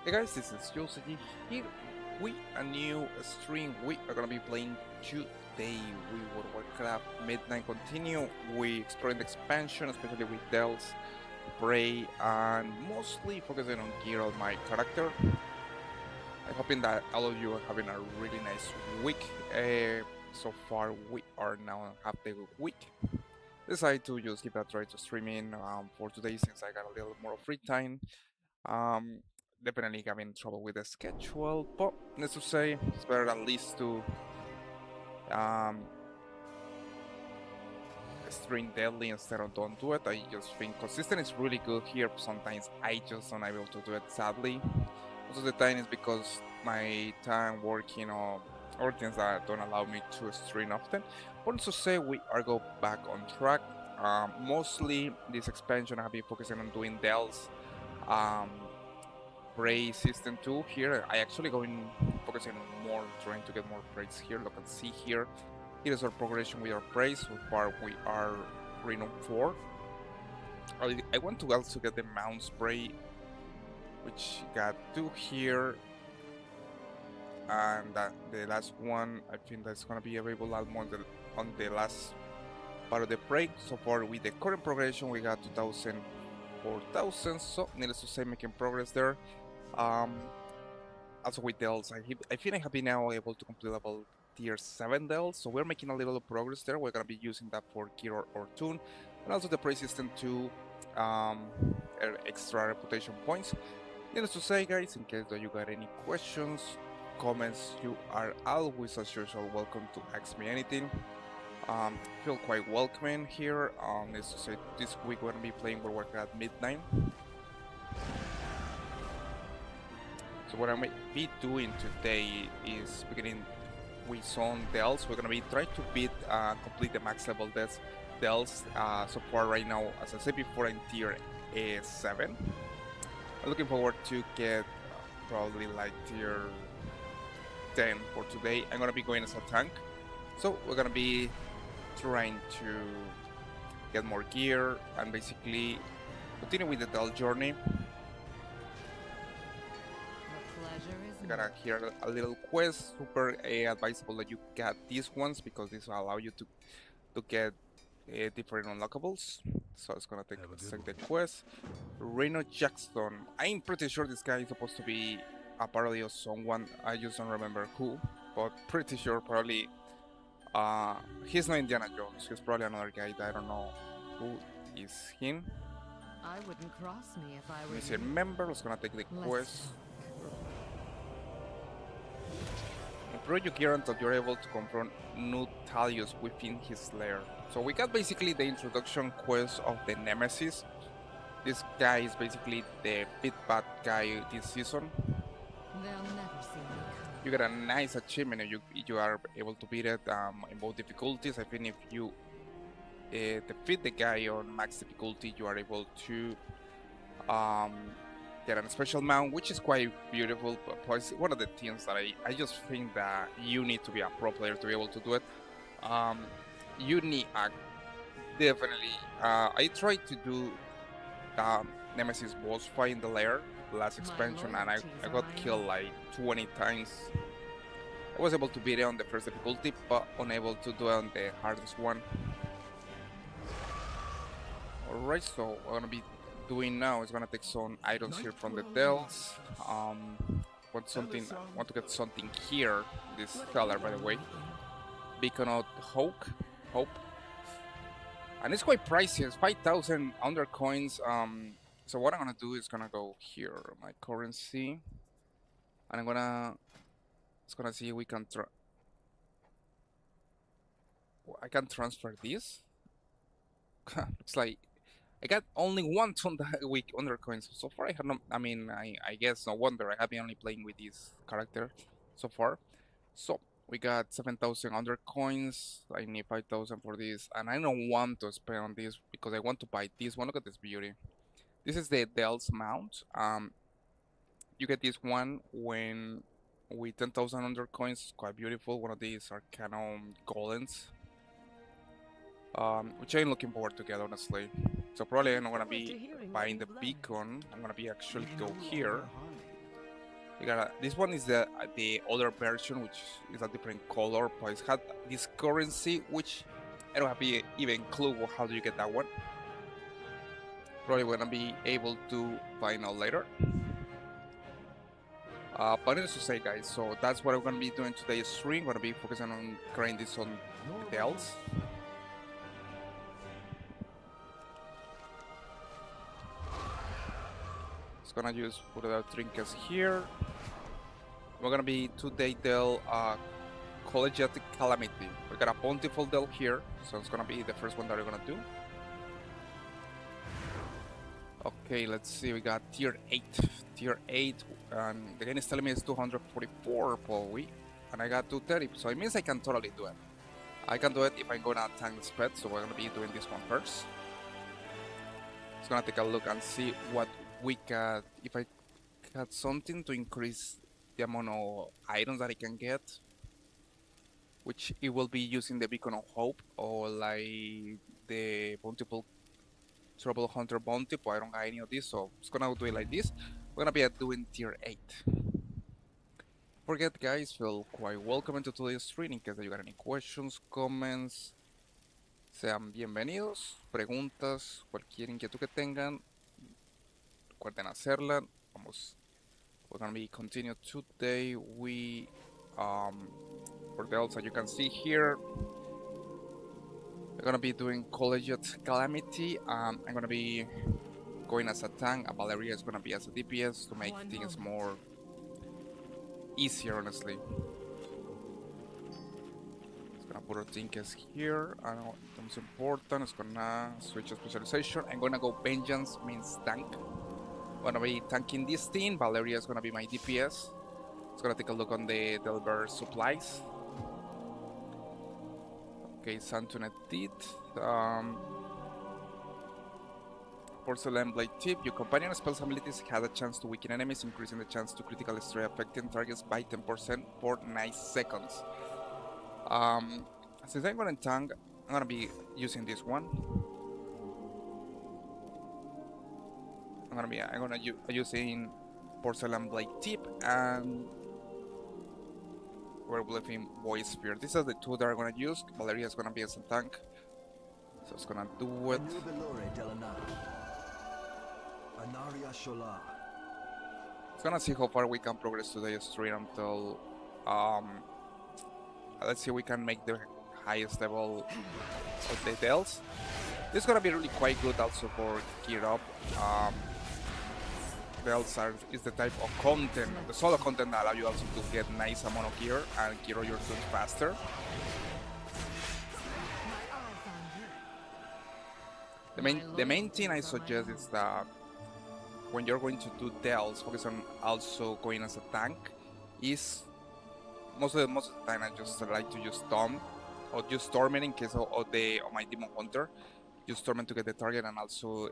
Hey guys, this is Josegi here with a new stream. We are gonna be playing today with World of Warcraft Midnight. Continue we exploring the expansion, especially with Dells, Prey, and mostly focusing on gear on my character. I'm hoping that all of you are having a really nice week. So far, we are now on half the week. Decided to just give that a try to streaming for today since I got a little more free time. Um, Definitely having trouble with the schedule, but let's just say it's better at least to um, stream daily instead of don't do it. I just think consistent is really good here. Sometimes I just not able to do it sadly. Most of the time is because my time working on other things that don't allow me to stream often. But let's just say we are go back on track. Mostly this expansion I've been focusing on doing dells. Um, Prey System 2 here. I actually going focusing more trying to get more praise here. Look and see here. Here is our progression with our praise. So far we are Reno 4. I want to also get the Mount Spray, which got 2 here. And the last one, I think that's gonna be available on the last part of the break. So far with the current progression we got 2000, 4000, so needless to say making progress there. Um, Also with Dells, I think I have been now able to complete level tier 7 Dells, so we're making a little bit there. We're gonna be using that for gear or tune, and also the praise system to extra reputation points. Needless to say, guys, in case that you got any questions, comments, you are always, as usual, welcome to ask me anything. Feel quite welcoming here. Needless to say, this week we're gonna be playing World of Warcraft Midnight. So what I might be doing today is beginning with some dells. We're gonna be trying to complete the max level dells. So far right now, as I said before, in tier 7. I'm looking forward to get probably like tier 10 for today. I'm gonna be going as a tank. So we're gonna be trying to get more gear and basically continue with the Dell journey. You gotta hear a little quest. Super advisable that you get these ones because these will allow you to get different unlockables. So it's gonna take the quest. Reno Jackson. I'm pretty sure this guy is supposed to be a parody of someone. I just don't remember who, but pretty sure probably. He's not Indiana Jones. He's probably another guy that I don't know who is him. I wouldn't cross me if I were Let me remember. Let's gonna take the quest. Improve your gear until you're able to confront Nutalius within his lair. So we got basically the introduction quest of the Nemesis. This guy is basically the bit bad guy this season. They'll never see me come. You get a nice achievement if you are able to beat it in both difficulties. I think if you defeat the guy on max difficulty, you are able to get a special mount, which is quite beautiful. But it's one of the things that I just think that you need to be a pro player to be able to do it. You need a definitely. I tried to do Nemesis boss fight in the lair last expansion, and I got killed like 20 times. I was able to beat it on the first difficulty, but unable to do it on the hardest one. Alright, so what I'm gonna be doing now is gonna take some items here from the dells. Want to get something here. This color, by the way, Beacon of Hope, and it's quite pricey. It's 5,000 under coins. So what I'm gonna do is gonna go here, my currency, and I'm gonna see if we can I can transfer this. Looks like I got only one ton that week under coins. So far I have no, I guess no wonder. I have been only playing with this character so far. So we got 7,000 under coins. I need 5,000 for this, and I don't want to spend on this because I want to buy this one. Look at this beauty. This is the Dells mount. You get this one when with 10,000 under coins. It's quite beautiful. One of these Arcanum golems. which I'm looking forward to get, honestly. So probably I'm not gonna be buying the beacon. I'm gonna be actually go here. You gotta, this one is the other version, which is a different color, but it's had this currency, which I don't have even clue how do you get that one. Probably gonna be able to find out later. But needless to say, guys, so that's what I'm gonna be doing today's stream. Gonna be focusing on grinding some details. It's gonna use put the trinkets here. We're gonna be today Del Collegiate Calamity. We got a bountiful Del here, so it's gonna be the first one that we're gonna do. Okay, let's see. We got tier 8. Tier 8, and the game is telling me it's 244 per and I got 230, so it means I can totally do it. I can do it if I'm gonna tank the speed, so we're gonna be doing this one first. Just gonna take a look and see what we got. If I got something to increase the amount of items that I can get, which it will be using the Beacon of Hope or like the Bountiful Trouble Hunter Bounty, but I don't got any of this, so it's gonna do it like this. We're gonna be doing tier 8. Forget, guys, feel quite welcome into today's stream. In case you got any questions, comments, sean bienvenidos. Preguntas, cualquier inquietud que tengan, recuerden hacerla. Vamos. We're gonna be continue today. We for the also you can see here. We're gonna be doing Collegiate Calamity. I'm gonna be going as a tank. A Valeria is gonna be as a DPS to make things more easier, honestly. It's gonna put our trinkets here. I know the most important. It's gonna switch a specialization. I'm gonna go Vengeance means tank. I'm gonna be tanking this thing. Valeria is gonna be my DPS. It's gonna take a look on the Delver supplies. Okay, Santunet Teeth. Porcelain Blade Tip. Your companion spells abilities has a chance to weaken enemies, increasing the chance to critically strike affecting targets by 10% for 9 seconds. Since I'm gonna tank, I'm gonna be using this one. I'm gonna using Porcelain Blade Tip and Werewolfing Voice Spear. These are the two that I'm gonna use. Valeria is gonna be as a tank, so it's gonna do it. It's gonna see how far we can progress today straight until let's see if we can make the highest level of details. This is gonna be really quite good also for gear up. Belts is the type of content, the solo content that allow you also to get nice amount of gear and gear your tools faster. The main thing I suggest is that when you're going to do Dells, focus on also going as a tank. Is most of the time I just like to use Storm or just Torment in case of my Demon Hunter. Use Torment to get the target and also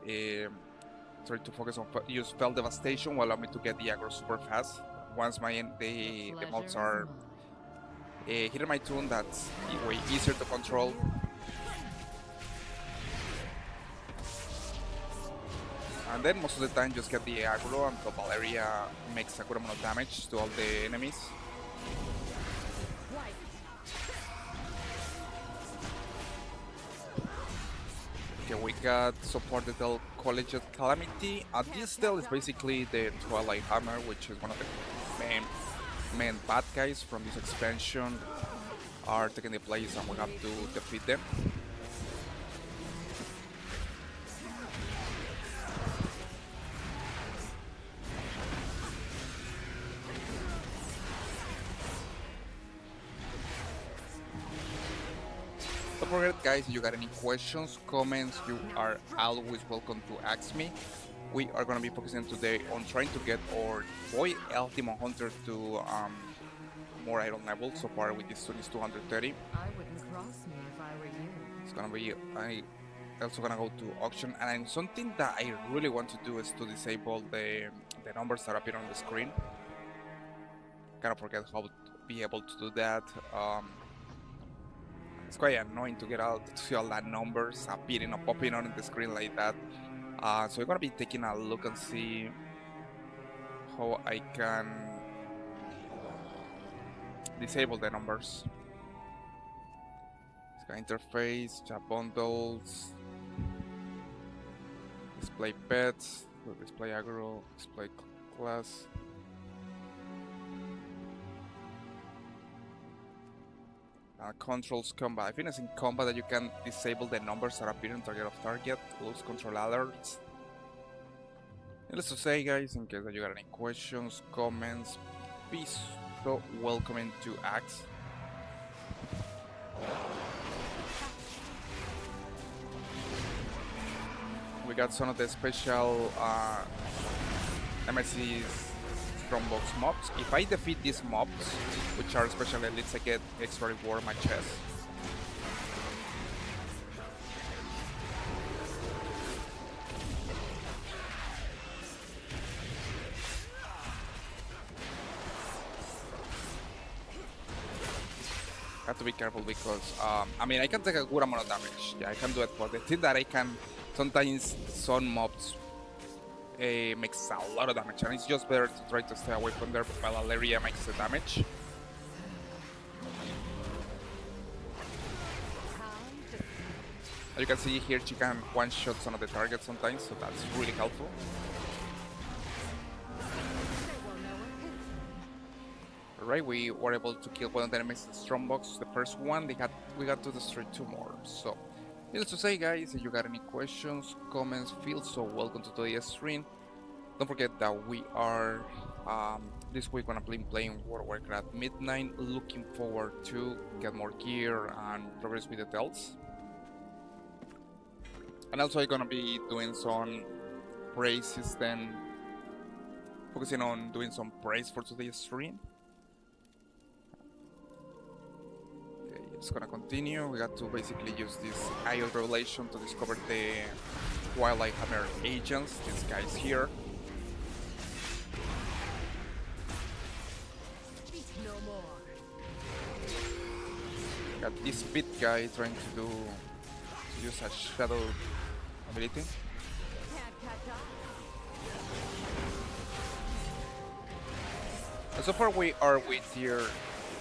try to focus on use Spell Devastation will allow me to get the aggro super fast. Once the mobs are hitting my tune, that's way easier to control. And then most of the time just get the aggro until Valeria makes a good amount of damage to all the enemies. Okay, we got supported the Collegiate Calamity. This Del is basically the Twilight Hammer, which is one of the main bad guys from this expansion are taking the place and we have to defeat them. Don't forget, guys, if you got any questions, comments, you are always welcome to ask me. We are going to be focusing today on trying to get our boy Elf Demon Hunter to more iron level. So far with this one is 230. I wouldn't cross me if I were you. It's going to be, I also going to go to auction. And something that I really want to do is to disable the numbers that appear on the screen. Kind of forget how to be able to do that. it's quite annoying to see all that numbers appearing or popping on the screen like that. So we're gonna be taking a look and see how I can disable the numbers. Sky interface, chat bundles, display pets, display aggro, display class. Controls combat. I think it's in combat that you can disable the numbers that appear on target of target, close control alerts. Needless to say, guys, in case that you got any questions, comments, be so welcome to ask. We got some of the special MSC's Strongbox mobs. If I defeat these mobs, which are special elites, I get extra reward on my chest. I have to be careful because, I mean, I can take a good amount of damage. Yeah, I can do it, but the thing that I can, sometimes some mobs makes a lot of damage, and it's just better to try to stay away from there while Valeria makes the damage. As you can see here, she can one-shot some of the targets sometimes, so that's really helpful. Alright, we were able to kill one of the enemies in Strongbox. The first one, we got to destroy 2 more. So, needless to say, guys, if you got any questions, comments, feel so welcome to today's stream. Don't forget that we are this week gonna be playing World of Warcraft Midnight. Looking forward to get more gear and progress with the delts. And also I'm gonna be doing some praise system, focusing on doing some praise for today's stream. Okay, it's gonna continue. We got to basically use this Eye of Revelation to discover the Twilight Hammer agents, these guys here. Got this pit guy trying to use a shadow ability. And so far we are with tier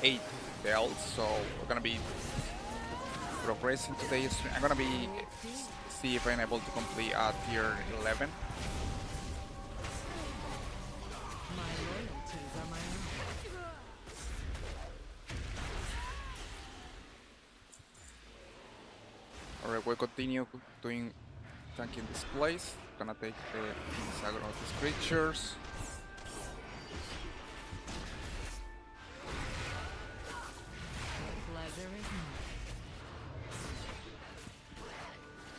8 delts, so we're gonna be progressing today. I'm gonna be see if I'm able to complete tier 11. My loyalties are my own. Alright, we'll continue doing tanking displays. Gonna take the aggro of these creatures. Pleasure is mine.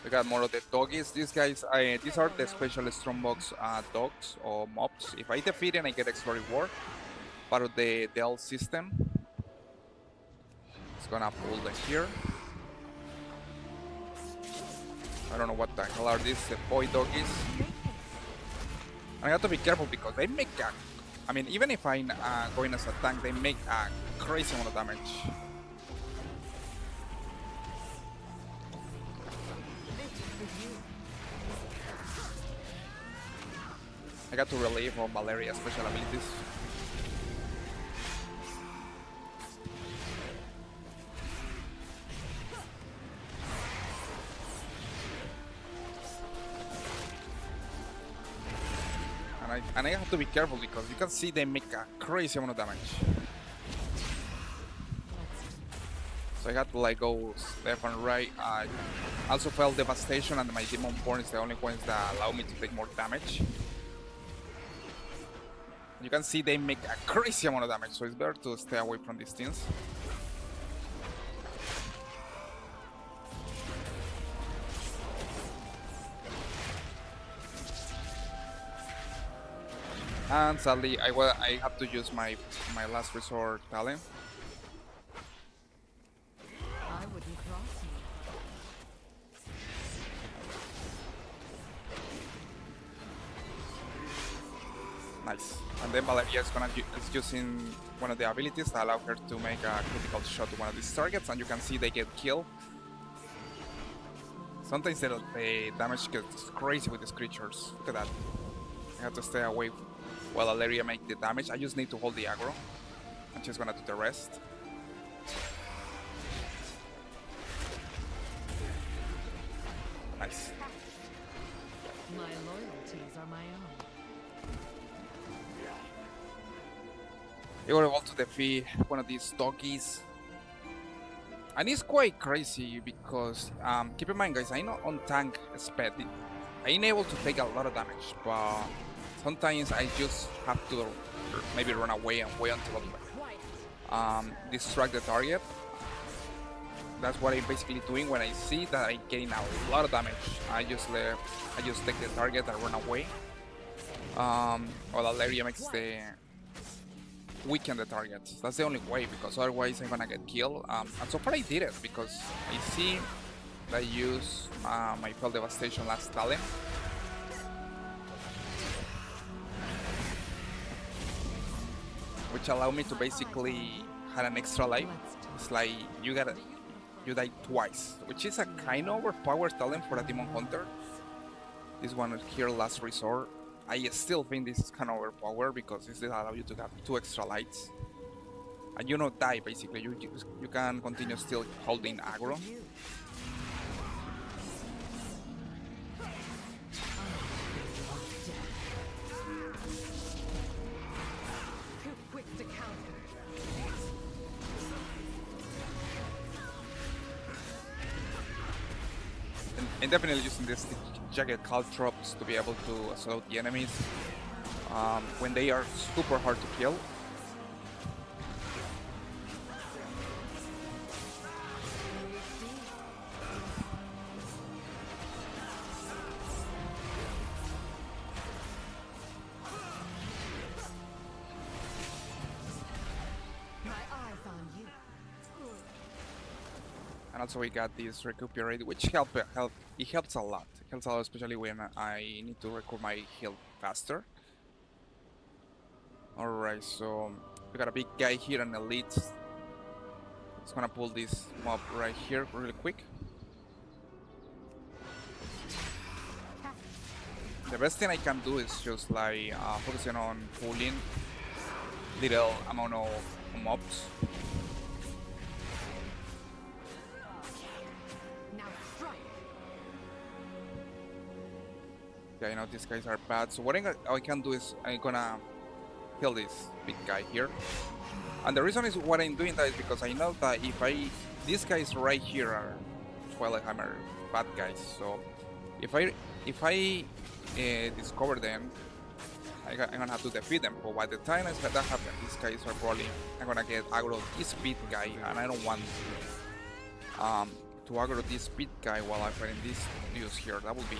We got more of the doggies. These guys, these are the special Strongbox dogs or mobs. If I defeat them, I get extra reward. Part of the Dell system. It's gonna pull them here. I don't know what the hell are these, the boy doggies. I have to be careful because they make I mean, even if I'm going as a tank, they make a crazy amount of damage. I got to relieve on Valeria's special abilities. And I have to be careful because you can see they make a crazy amount of damage. So I had to like go left and right. I also felt Devastation, and my Demon Born is the only ones that allow me to take more damage. You can see they make a crazy amount of damage, so it's better to stay away from these things. And sadly, I have to use my last resort talent. I wouldn't cross you. Nice. And then Valeria is using one of the abilities that allow her to make a critical shot to one of these targets, and you can see they get killed. Sometimes the damage gets crazy with these creatures. Look at that. I have to stay away while Valeria makes the damage. I just need to hold the aggro, and she's gonna do the rest. Nice. My loyalties are my own. You were able to defeat one of these doggies. And it's quite crazy because, keep in mind guys, I'm not on tank spec. I'm able to take a lot of damage, but sometimes I just have to maybe run away and wait until distract the target. That's what I'm basically doing when I see that I'm getting a lot of damage. I just take the target and run away. Or Valeria makes the weaken the target. That's the only way, because otherwise I'm gonna get killed. And so far I did it because I see that I use my Fell Devastation last talent. Which allowed me to basically have an extra life. It's like you die twice, which is a kind of overpowered talent for a Demon Hunter. This one here, Last Resort. I still think this is kind of overpowered because this allows you to have 2 extra lights. And you don't die basically, you can continue still holding aggro. Too quick to counter. And definitely using this Jagged Caltrops to be able to slow the enemies when they are super hard to kill. My eyes on you. And also we got this recuperate, which helps a lot. It helps a lot, especially when I need to recoup my health faster. Alright, so we got a big guy here, an elite. It's gonna pull this mob right here really quick. The best thing I can do is just like focusing on pulling little amount of mobs. I know these guys are bad, so what I can do is I'm gonna kill this big guy here. And the reason is what I'm doing that is because I know that if these guys right here are Twilight Hammer bad guys, so if I discover them, I'm gonna have to defeat them. But by the time that happens, these guys are probably I'm gonna get aggro this speed guy, and I don't want to aggro this speed guy while I'm fighting this use here. That would be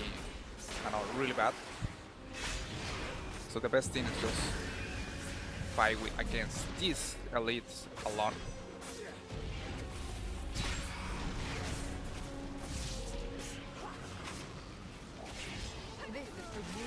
really bad. So the best thing is just fight against these elites alone. This is for you.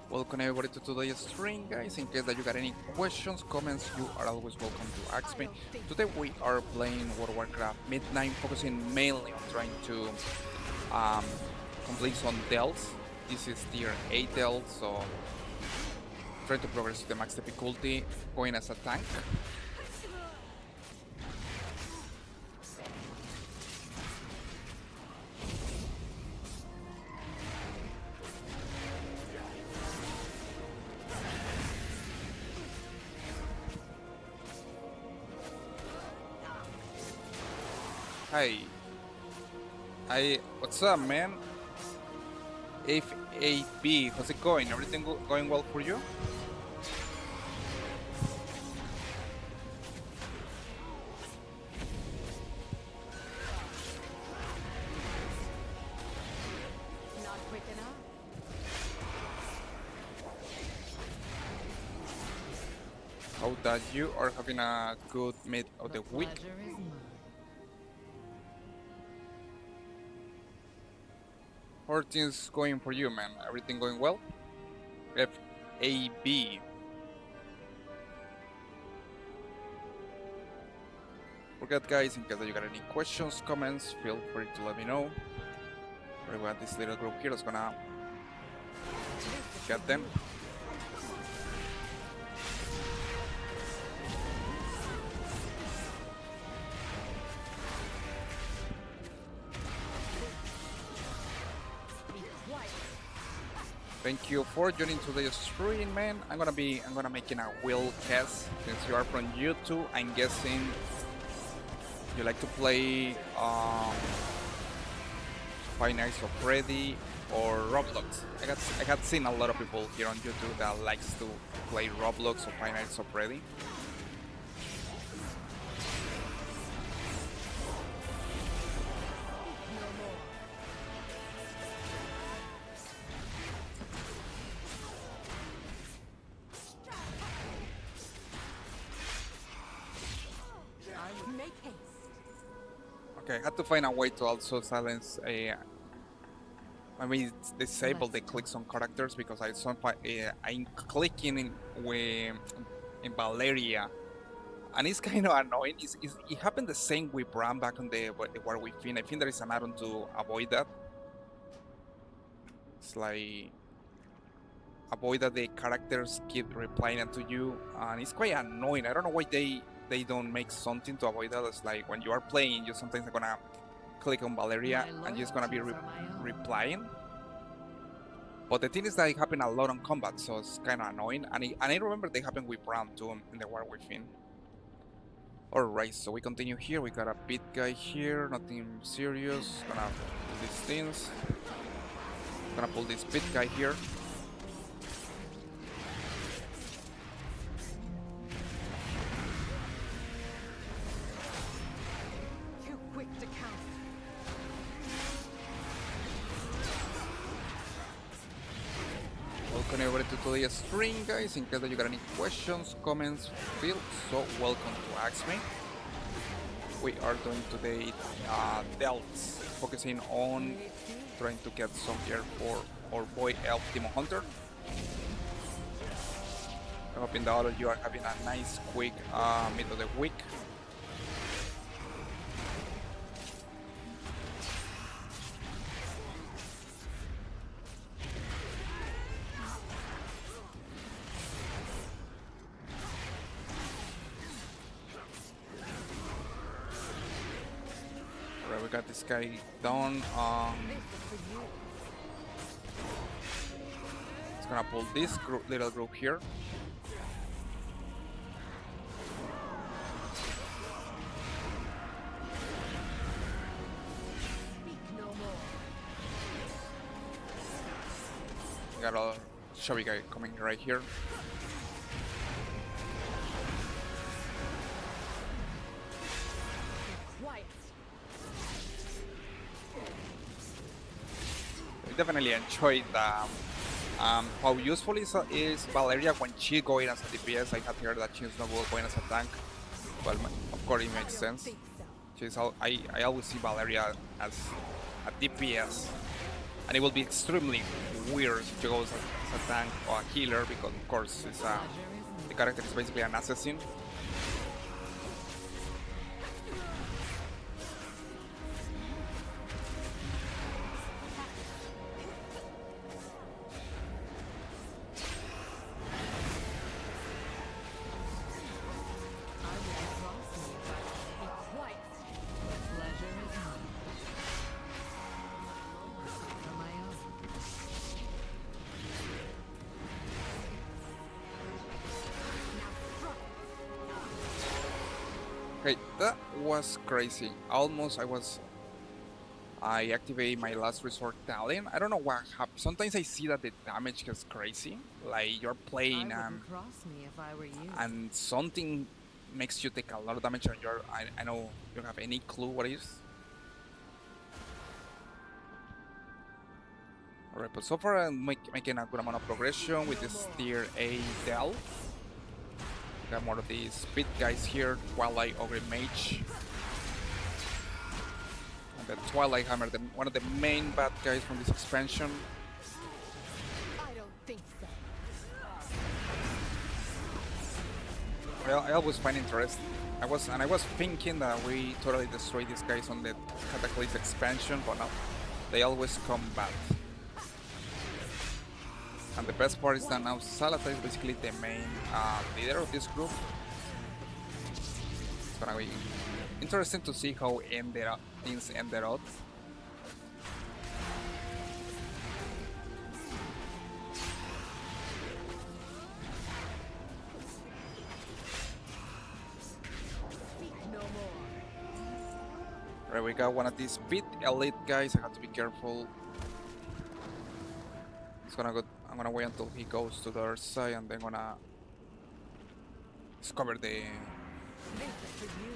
Welcome everybody to today's stream, guys. In case that you got any questions, comments, you are always welcome to ask me. Today we are playing World of Warcraft Midnight, focusing mainly on trying to complete some dells. This is tier 8 dells, so trying to progress to the max difficulty, going as a tank. Hi. What's up, man? FAB, how's it going? Everything going well for you? Not quick enough. Hope that you are having a good mid of the week. Pleasure is mine. How are things going for you, man? Everything going well? FAB. Forget, guys, in case that you got any questions, comments, feel free to let me know. We got this little group here that's gonna get them. Thank you for joining today's stream, man. I'm gonna making a wheel cast. Since you are from YouTube, I'm guessing you like to play Five Nights at Freddy or Roblox. I have seen a lot of people here on YouTube that likes to play Roblox or Five Nights at Freddy. Okay, I had to find a way to also silence disable the clicks on characters because I'm clicking in Valeria, and it's kind of annoying. It happened the same with Bram back on the War Within. I think there is an add-on to avoid that. It's like avoid that the characters keep replying to you, and it's quite annoying. I don't know why they don't make something to avoid that. It's like when you are playing, you sometimes are gonna click on Valeria and you're gonna be replying. But the thing is that it happened a lot on combat, so it's kind of annoying. And I remember they happened with Bram too in the War Within. Alright, so we continue here. We got a pit guy here, nothing serious. Gonna do these things. Gonna pull this pit guy here. Welcome everybody to today's stream, guys. In case that you got any questions, comments, feel so welcome to ask me. We are doing today delts, focusing on trying to get some gear for our boy Elf Demon Hunter. I'm hoping that all of you are having a nice quick mid of the week. We got this guy down. It's gonna pull this little group here. We got a chubby guy coming right here. Definitely enjoyed how useful is Valeria when she's going as a DPS. I have heard that she's not going as a tank. Well, of course it makes sense. I always see Valeria as a DPS, and it will be extremely weird if she goes as a tank or a healer because of course it's the character is basically an assassin. Okay, that was crazy. Almost I activate my last resort talent. I don't know what happened. Sometimes I see that the damage gets crazy. Like you're playing and something makes you take a lot of damage and I know you don't have any clue what it is. Alright, but so far I'm making a good amount of progression with this tier A Dell. Got more of these speed guys here, Twilight Ogre Mage. the Twilight Hammer, one of the main bad guys from this expansion. I don't think so. Well, I always find interest. I was thinking that we totally destroyed these guys on the Cataclysm expansion, but no, they always come back. And the best part is that now Salata is basically the main leader of this group. It's gonna be interesting to see how things ended up. No more. Right, we got one of these pit elite guys. I have to be careful. I'm gonna wait until he goes to the other side, and then gonna discover the This is for you.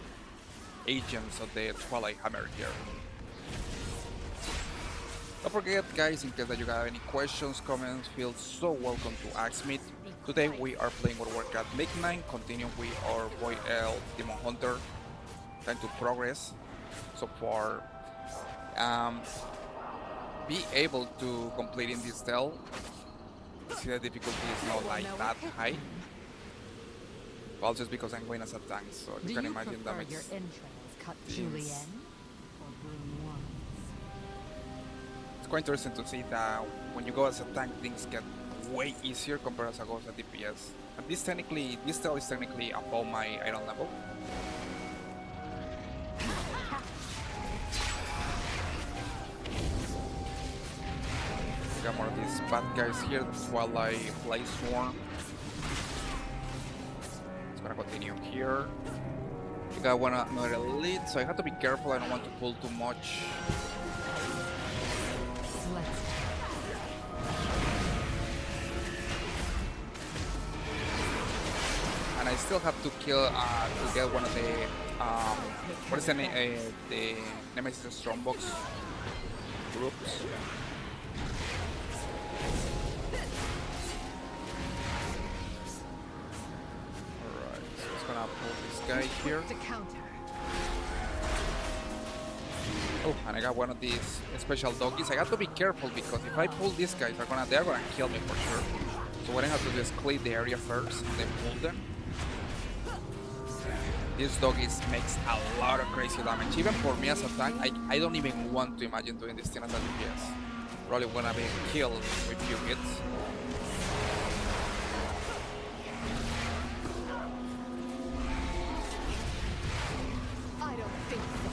agents of the Twilight Hammer here. Don't forget, guys, in case that you got any questions, comments, feel so welcome to ask me. Today we are playing World of Warcraft League 9, continuing with our boy El Demon Hunter. Time to progress so far. Be able to complete in this tell. See, the difficulty is not like that high. Well, just because I'm going as a tank, so Do you can you imagine that prefer makes your entrails cut things- julienne or brunoise? It's quite interesting to see that when you go as a tank, things get way easier compared as I go as a DPS. And this tell is technically above my iron level. We got more of these bad guys here. The Twilight Blaze Swarm. It's gonna continue here. We got another elite, so I have to be careful. I don't want to pull too much. Let's And I still have to kill to get one of the what is the name? The Nemesis Strongbox groups. Alright, so it's gonna pull this guy here. to counter. Oh, and I got one of these special doggies. I have to be careful because if I pull these guys, they're gonna kill me for sure. So what I have to do is clear the area first and then pull them. This doggies makes a lot of crazy damage. Even for me as a tank, I don't even want to imagine doing this thing as a DPS. Probably gonna be killed with few hits. I don't think so.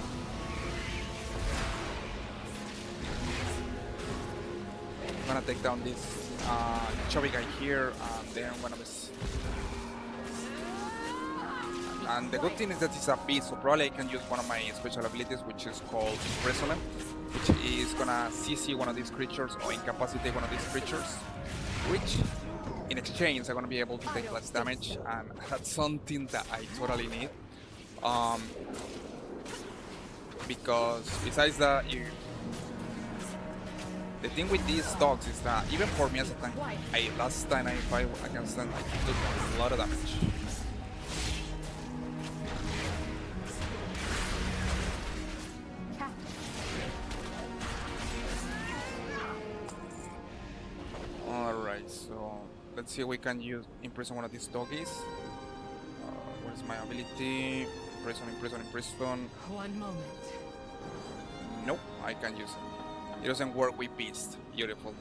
I'm gonna take down this chubby guy here, and then one of his. And the good thing is that it's a beast, so probably I can use one of my special abilities, which is called Imprisonment, which is gonna CC one of these creatures or incapacitate one of these creatures, which in exchange I'm gonna be able to take less damage, and that's something that I totally need. Because besides that, the thing with these dogs is that even for me as a tank, last time I fight against them, I took a lot of damage. Alright, so let's see if we can imprison one of these doggies. What is my ability? Imprison. One moment. Nope, I can't use it. It doesn't work with beast. Beautiful.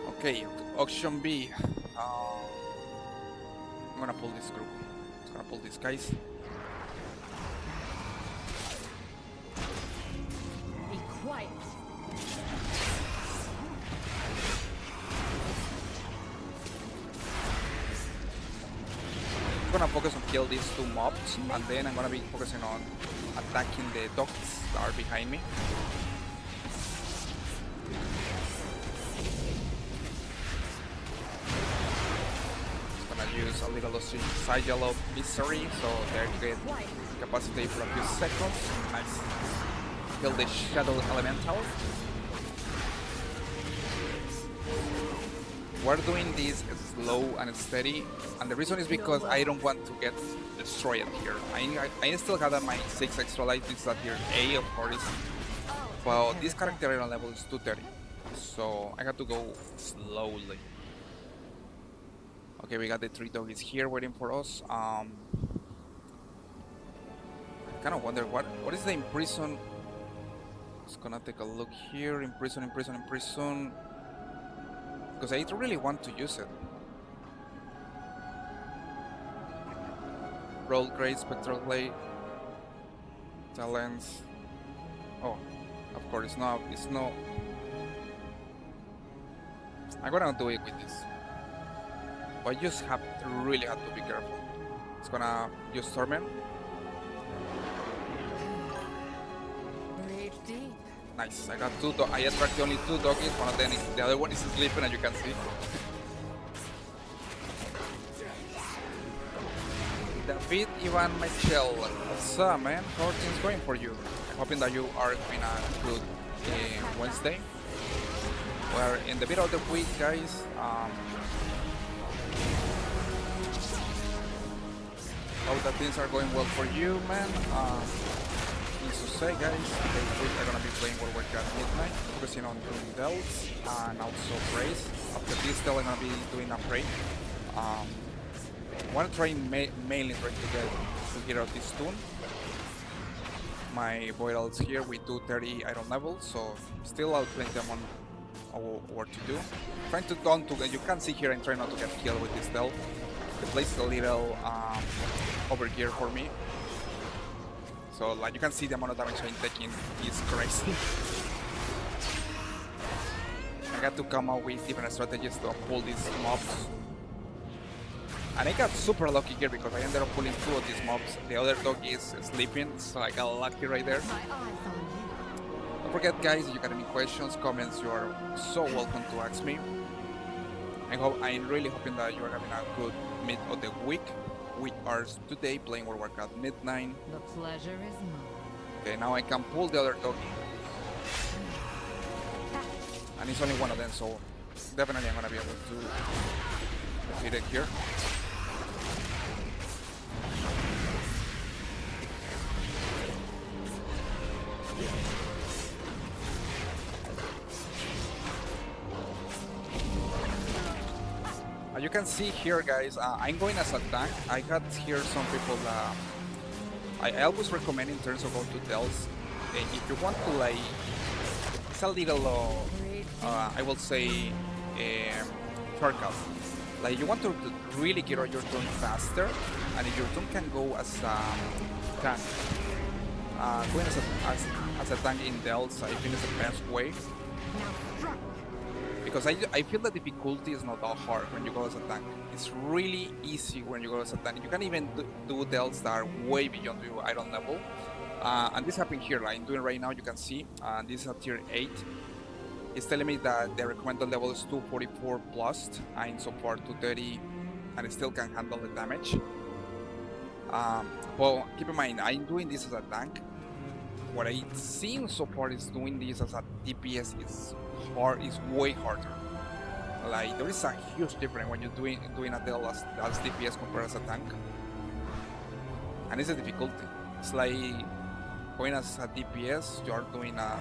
Okay, auction B. I'm gonna pull this group. I'm gonna pull these guys. Be quiet. I'm gonna focus on kill these two mobs, and then I'm gonna be focusing on attacking the dogs that are behind me. I'm gonna use a little Sigil of Misery, so they get capacity for a few seconds. Nice. Kill the Shadow Elemental. we're doing this slow and steady, and the reason is because I don't want to get destroyed here. I still have my 6 extra life. This is at tier A, of course, but this character iron level is 230, so I have to go slowly. Okay, we got the 3 doggies here waiting for us. I kind of wonder what is the imprison. Just gonna take a look here. Imprison. Because I really want to use it. Roll Grade, Spectral Blade, Talents. Oh, of course, it's no. I'm gonna do it with this. But you just really have to be careful. It's gonna use Torment. Breathe deep. Nice. I got I attracted only 2 doggies. One of them the other one is sleeping, as you can see. David Ivan Michel. What's up, man? How are things going for you? I'm hoping that you are having a good Wednesday. We're in the middle of the week, guys. Hope that things are going well for you, man. Needs to say, guys, this week I'm gonna be playing World of Warcraft Midnight, focusing on doing delts and also praise. After this del, I'm gonna be doing a pray. I want to try mainly try to get out this tune. My Boydals here with 230 iron level, so still I'll plenty them on what to do. Trying to don't to you can see here I'm trying not to get killed with this del. The place is a little over here for me. So like you can see the amount of damage I'm taking is crazy. I got to come up with different strategies to pull these mobs. And I got super lucky here because I ended up pulling 2 of these mobs. The other dog is sleeping, so I got lucky right there. Don't forget, guys, if you got any questions, comments, you are so welcome to ask me. I'm really hoping that you are having a good mid of the week. We are today playing World of Warcraft Midnight. The pleasure is mine. Okay, now I can pull the other doggy. And it's only one of them, so definitely I'm gonna be able to defeat it here. You can see here, guys, I'm going as a tank. I got here some people that I always recommend in terms of going to dells. If you want to like, it's a little, I will say, shortcut. Like you want to really get on your turn faster, and if your turn can go as a tank, going as a tank in dells, I think is the best way. Because I feel the difficulty is not that hard when you go as a tank. It's really easy when you go as a tank. You can even do delts that are way beyond your iron level. And this happened here, like I'm doing right now, you can see. This is at tier 8. It's telling me that the recommended level is 244 plus. I'm so far 230 and it still can handle the damage. Well, keep in mind, I'm doing this as a tank. What I've seen so far is doing this as a DPS is way harder. Like there is a huge difference when you're doing a del as DPS compared as a tank. And it's a difficulty. It's like going as a DPS, you are doing a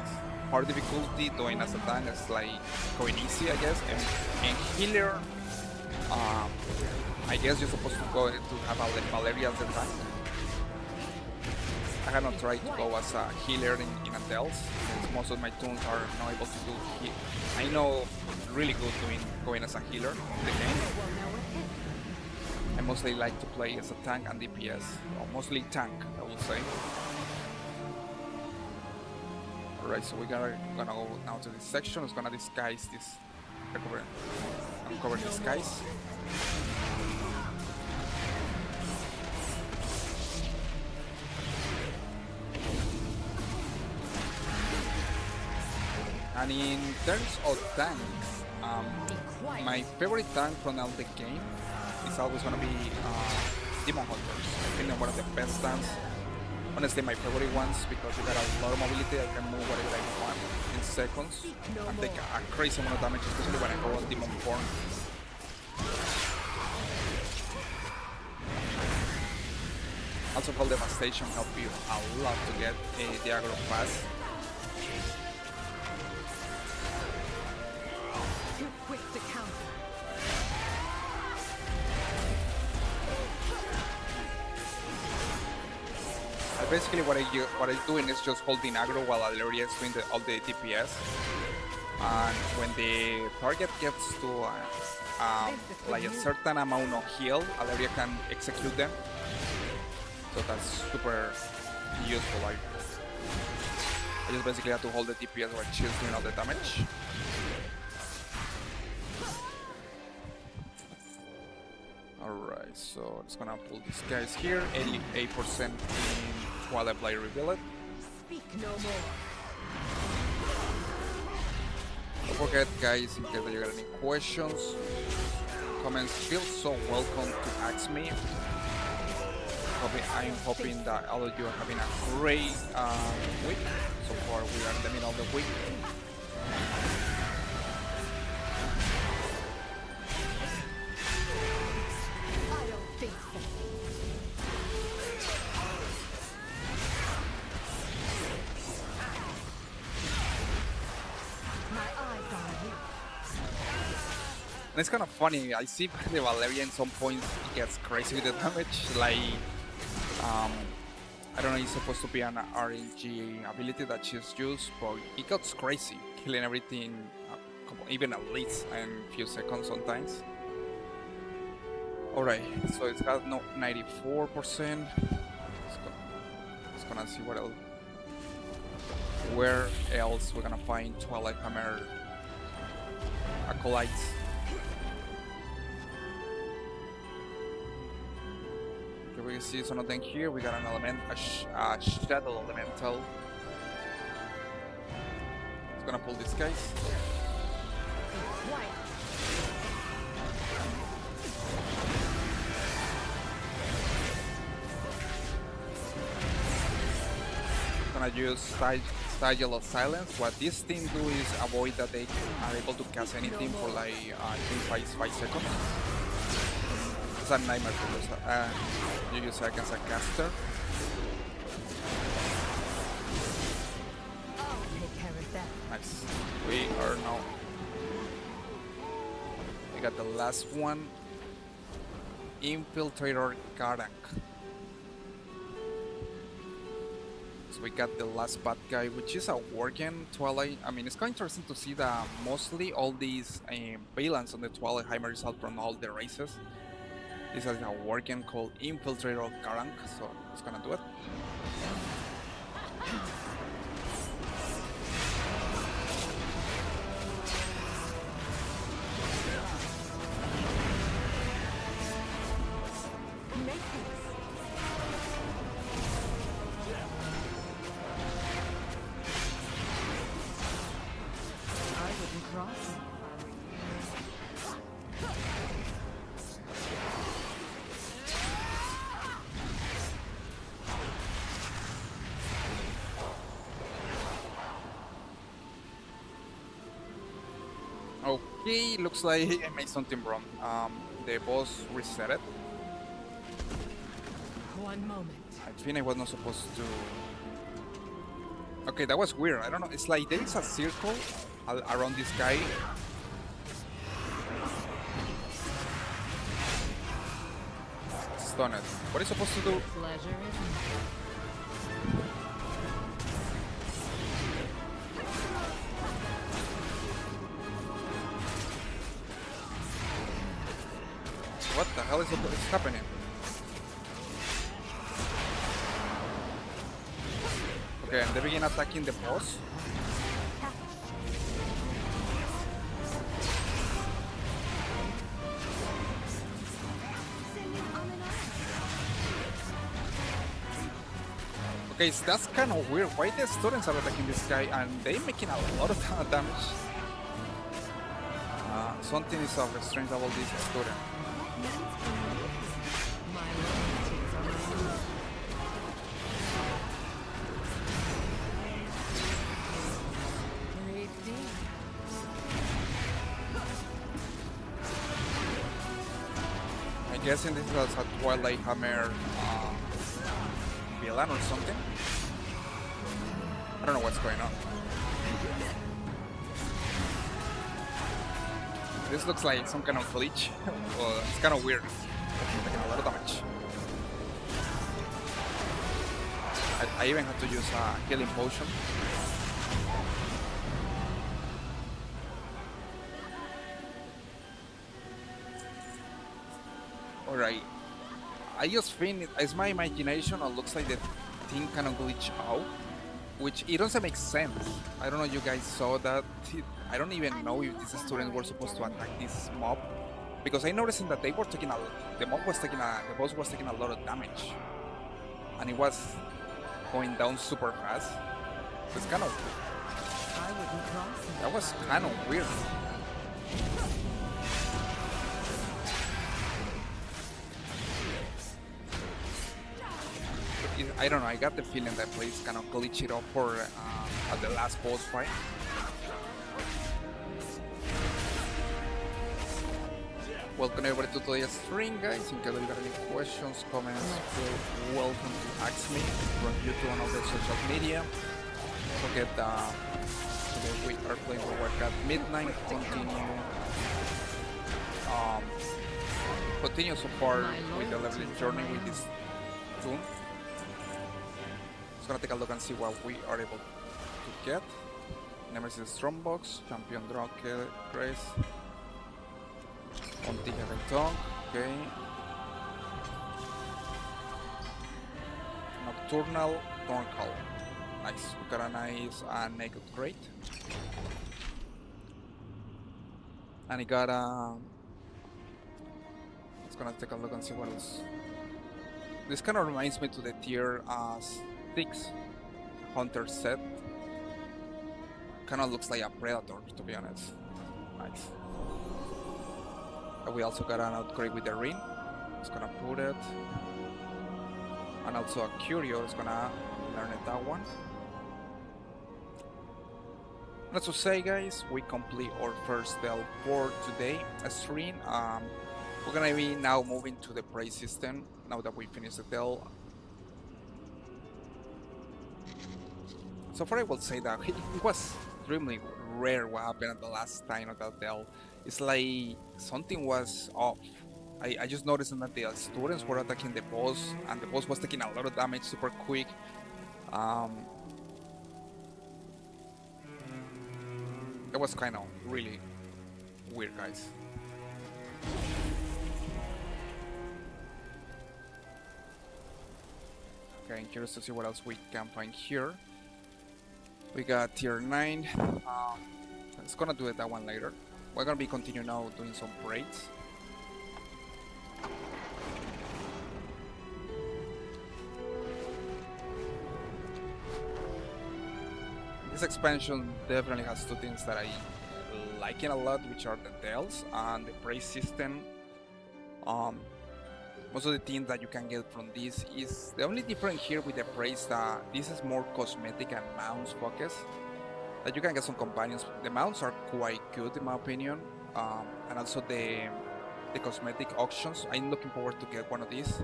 hard difficulty, doing as a tank it's like going easy, I guess. And healer, I guess you're supposed to go to have a Valeria as a tank. I have not tried to go as a healer in a dells, since most of my tunes are not able to do heal. I know really good going as a healer in the game. I mostly like to play as a tank and DPS, or mostly tank, I will say. Alright, so we're gonna go now to this section. It's gonna disguise this, uncover disguise. And in terms of tanks, my favorite tank from all the game is always gonna be Demon Hunters. I think they're one of the best tanks. Honestly, my favorite ones because you got a lot of mobility. I can move whatever I want in seconds and take a crazy amount of damage, especially when I go on Demon form. Also, Fall Devastation help you a lot to get the aggro fast. Too quick to counter. Basically, what I'm doing is just holding aggro while Alleria is doing all the DPS. And when the target gets to like a certain amount of heal, Alleria can execute them. So that's super useful. I just basically have to hold the DPS while she's doing all the damage. Alright, so it's gonna pull these guys here. 88% in Twilight Blade Revealed. Speak no more. Don't forget, guys, in case that you got any questions, comments, feel so welcome to ask me. I'm hoping that all of you are having a great week. So far, we are in the middle of the week. I don't think so. My eyes on you. And it's kind of funny. I see the Valeria in some points it gets crazy with the damage. Like, I don't know, it's supposed to be an RNG ability that she's used, but it gets crazy, killing everything, even at least in a few seconds sometimes. Alright, so it's got 94%. It's gonna see what else. Where else we're gonna find Twilight Hammer acolytes. Okay, we can see some of them here. We got an element, a shadow elemental. It's gonna pull these guys. Quiet. Gonna use Sigil of Silence. What this team do is avoid that they are able to cast anything for like 5 seconds. It's a nightmare to use. You use it against a caster. I'll take care of that. Nice. We are now. We got the last one. Infiltrator Garank. So we got the last bad guy, which is a Worgen Twilight. I mean, it's quite interesting to see that mostly all these Valence on the Twilight Heimer result from all the races. This is a Worgen called Infiltrator Garank, so it's gonna do it. Make this. I wouldn't cross it. Okay, looks like I made something wrong. The boss reset it. One moment. I think I was not supposed to. Okay, that was weird. I don't know. It's like there is a circle around this guy. Stun it. What is supposed to do? Pleasure, isn't it? What the hell is happening? Okay, and they begin attacking the boss. Okay, so that's kind of weird. Why the students are attacking this guy and they making a lot of damage? Something is strange about this student. My loyalties are my own. Breathe deep. I'm guessing this is a Twilight Hammer island or something. I don't know what's going on. This looks like some kind of glitch. Well, it's kind of weird. Taking a lot of damage. I even had to use a healing potion. Alright. I just think it's my imagination, or looks like the thing kind of glitch out. Which it doesn't make sense. I don't know if you guys saw that. I don't even know if these students were supposed to attack this mob, because I noticed that they were taking the boss was taking a lot of damage, and it was going down super fast. It's kind of I wouldn't cross it. that was kind of weird. I don't know, I got the feeling that place kind of glitched it up for at the last boss fight. Welcome everybody to today's stream, guys. In case you got any questions, comments, feel welcome to ask me from YouTube and other social media. Forget today we are playing World of Warcraft Midnight. Continue so far with the leveling journey with this toon. Gonna take a look and see what we are able to get. Nemesis Strongbox, Champion Drake, Grace, Ontiga Tongue, okay. Nocturnal Thorncall. Nice. We got a nice Naked Crate. And he got a. Let's gonna take a look and see what else. This kind of reminds me to the tier 6 Hunter set. Kind of looks like a Predator, to be honest. Nice. And we also got an upgrade with the ring. It's gonna put it. And also a Curio is gonna learn it that one. Let's just say, guys, we complete our first delve for today. A stream. We're gonna be now moving to the praise system now that we finished the delve. So far I will say that it was extremely rare what happened at the last time of that delve. It's like something was off. I just noticed that the students were attacking the boss, and the boss was taking a lot of damage super quick. It was kind of really weird, guys. Okay, I'm curious to see what else we can find here. We got tier 9. It's gonna do it that one later. We're gonna be continuing now doing some raids. This expansion definitely has two things that I like it a lot, which are the delves and the praise system. Most of the things that you can get from this is the only difference here with the praise that this is more cosmetic and mounts focus. That you can get some companions. The mounts are quite good in my opinion, and also the cosmetic auctions. I'm looking forward to get one of these.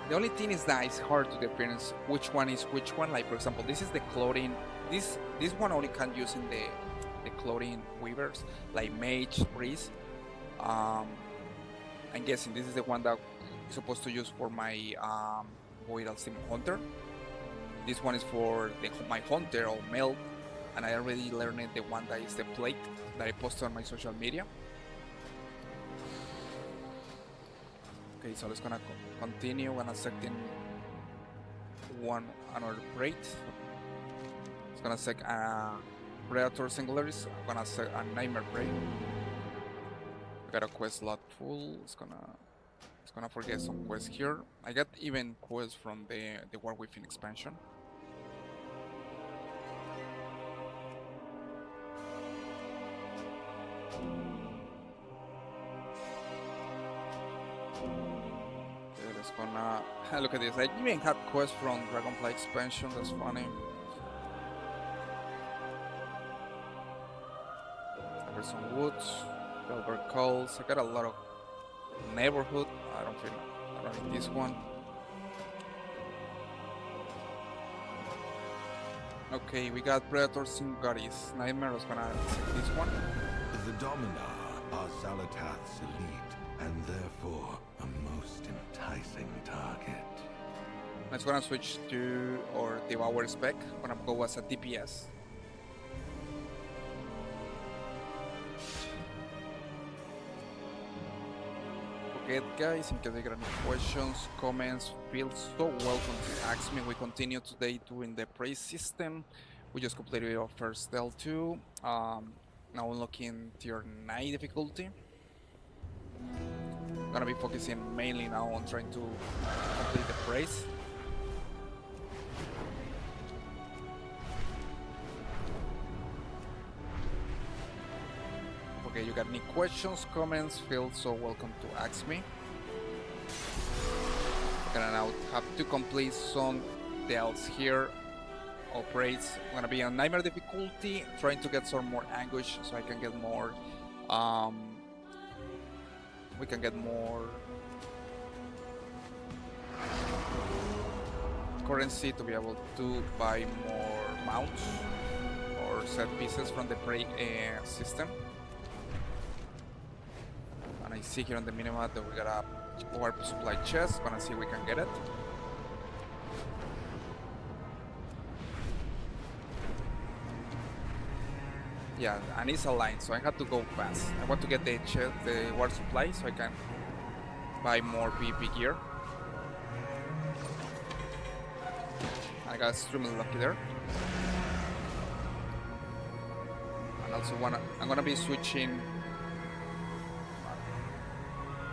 The only thing is that it's hard to difference which one is which one. Like for example, this is the clothing. This one only can use in the clothing weavers like mage, priest. I'm guessing this is the one that I'm supposed to use for my Voidal Sim Hunter. This one is for my Hunter or Meld, and I already learned the one that is the plate that I posted on my social media. Okay, so let's gonna continue. We're gonna select in another plate. It's gonna select Predator Singularis. I'm gonna select a Nightmare Prey. Got a quest slot full. It's gonna forget some quests here. I got even quests from the War Within expansion. Okay, let's gonna look at this. I even had quests from Dragonfly expansion. That's funny. There's some woods. Velvet Calls. I got a lot of neighborhood. I don't need this one. Okay, we got Predator Singaris. Nightmare was gonna take this one. The Dominar are Xalatath's elite, and therefore a most enticing target. It's gonna switch to or Devour spec. Gonna go as a DPS. Okay, guys, in case you got any questions, comments, feel so welcome to ask me. We continue today doing the praise system. We just completed our first L2. Now unlocking tier 9 difficulty. Gonna be focusing mainly now on trying to complete the praise. Okay, you got any questions, comments, feel so welcome to ask me. Gonna now have to complete some dells here. Operates. I'm gonna be on nightmare difficulty, trying to get some more anguish so I can get more we can get more currency to be able to buy more mounts or set pieces from the prey system. And I see here on the minimap that we got a warp supply chest. Gonna see if we can get it. Yeah, and it's a line, so I have to go fast. I want to get the war supply so I can buy more PvP gear. I got extremely lucky there. And also I'm gonna be switching.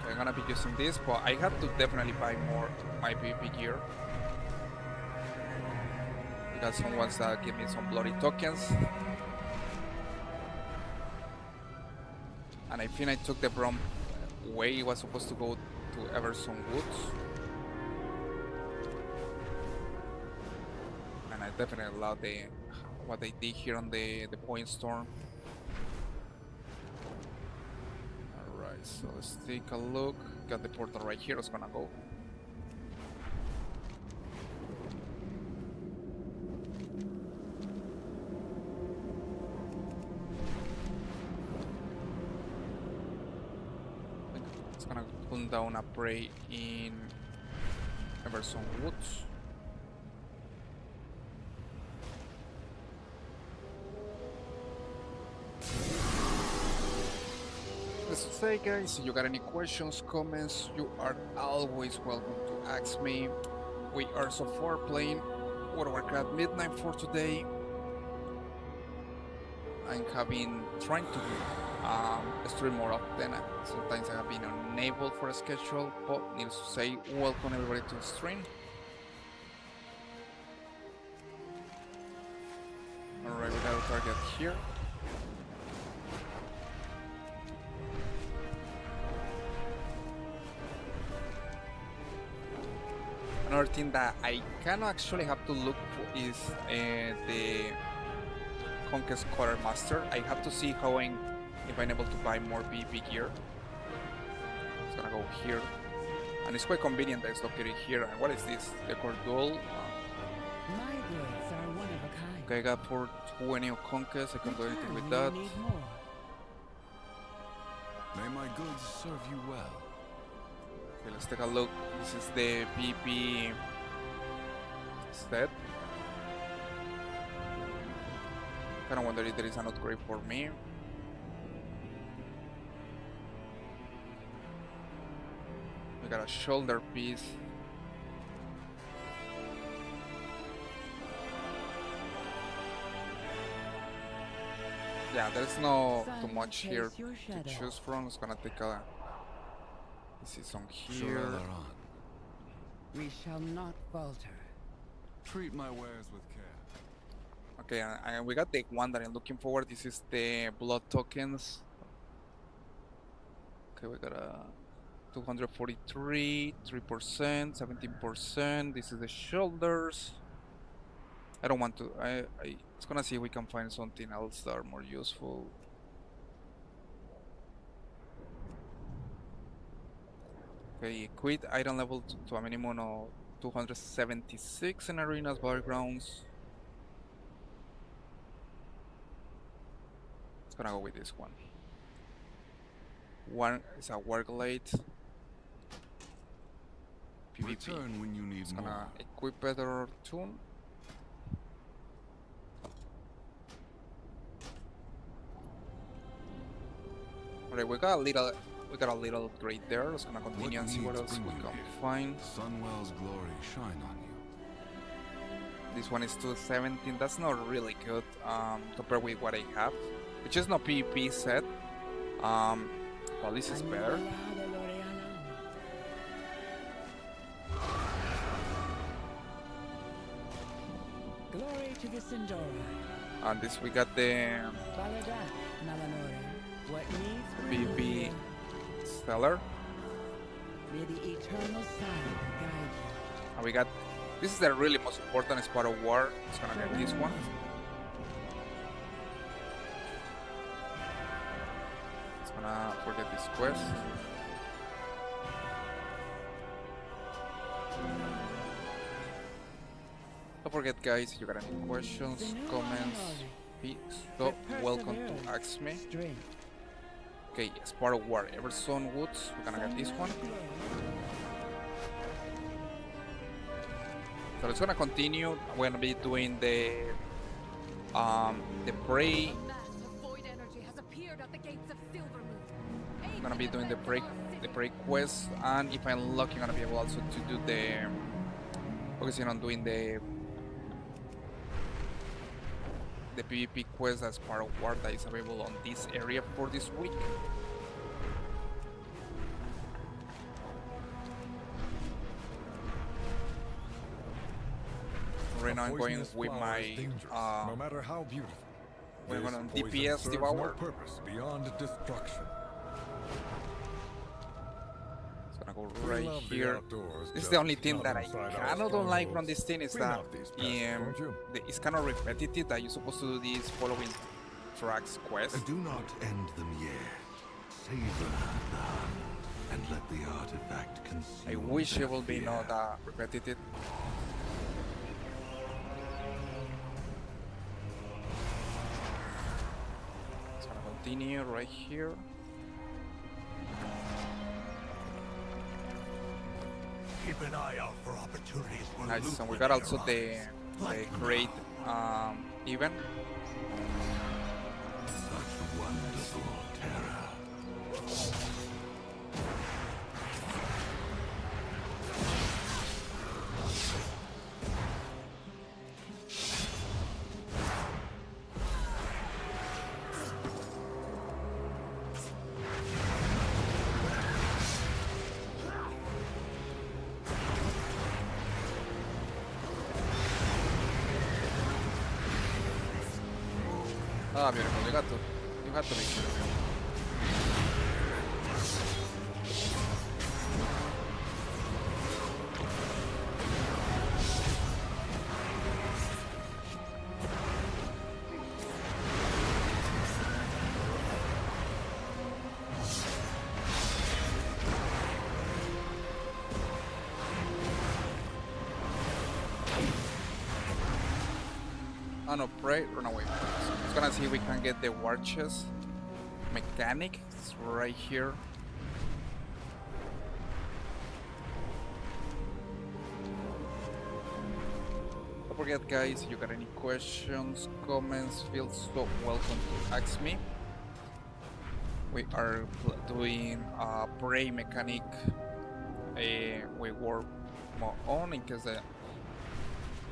Okay, I'm gonna be using this, but I have to definitely buy more my PvP gear. Because some ones that give me some bloody tokens. And I think I took the wrong way. It was supposed to go to Everson Woods. And I definitely love what they did here on the point storm. Alright, so let's take a look. Got the portal right here, it's gonna go. Hunt down a prey in Everson Woods. Let's say, guys, if you got any questions, comments, you are always welcome to ask me. We are so far playing World of Warcraft Midnight for today. I'm trying to stream more often. Sometimes I have been unable for a schedule, but needless to say, welcome everybody to the stream. Alright, we got a target here. Another thing that I kind of actually have to look for is the Conquest Quartermaster. I have to see if I'm able to buy more PvP gear. It's gonna go here, and it's quite convenient that it's located here. And what is this? The Cordual. My goods are one of a kind. Okay, I got 420 of Conquest. I can do anything with that. Need more. May my goods serve you well. Okay, let's take a look. This is the PvP set. Kinda wonder if there is an upgrade for me. We got a shoulder piece. Yeah, there's no too much here to choose from. It's gonna take a. This is on here. We shall not falter. Treat my wares with care. Okay, and we got the one that I'm looking for. This is the blood tokens. Okay, we got a 243, 3%, 17%. This is the shoulders. I don't want to. It's gonna see if we can find something else that are more useful. Okay, quit item level to a minimum of 276 in arenas, battlegrounds. gonna go with this one. One is a Warglade. PvP. Return when you need It's more. gonna equip better tune. Alright, we got a little grade there. Let's gonna continue and see what else we can find. Sunwell's glory shine on you. This one is 217. That's not really good compared with what I have, which is not PvP set. Well, this is better. Glory to the Sindora. And this we got the Valadak, Nalanore. What needs bring PvP you. stellar. May the eternal sun guide you. And we got this is the really most important spot of war. It's gonna get this one. It's gonna forget this quest. Don't forget, guys, if you got any questions, comments, be so welcome to ask me. Strength. Okay, spot of war, Everstone Woods. We're gonna get this one. So it's gonna continue. We're gonna be doing the prey. Mass of void energy has appeared at the gates of Silvermoon. I'm gonna be doing the prey quest, and if I'm lucky, I'm gonna be able also to do the focusing on doing the PvP quest as part of war that is available on this area for this week. Right now I'm going with my no matter how beautiful. we're This going on poison DPS serves Devour. no purpose beyond destruction. It's gonna go We right love the here. outdoors, This is the only just thing not that I inside our kind of don't like from strongholds. this thing is Clean that out these pests, don't you? it's kind of repetitive that you're supposed to do these following tracks quests. Do not end them yet. Savor the hunt and let the artifact consume. I wish their it will be fear. not repetitive. It's gonna continue right here. Keep an eye out for opportunities where Nice, loot and we will got also arise. the great event. Such wonderful terror. Ah, beautiful. You had to be sure. Oh no, pray, run away. So I'm just gonna see if we can get the war chest mechanic. It's right here. Don't forget, guys, if you got any questions, comments, feel so welcome to ask me. We are doing a prey mechanic. We work more on in case that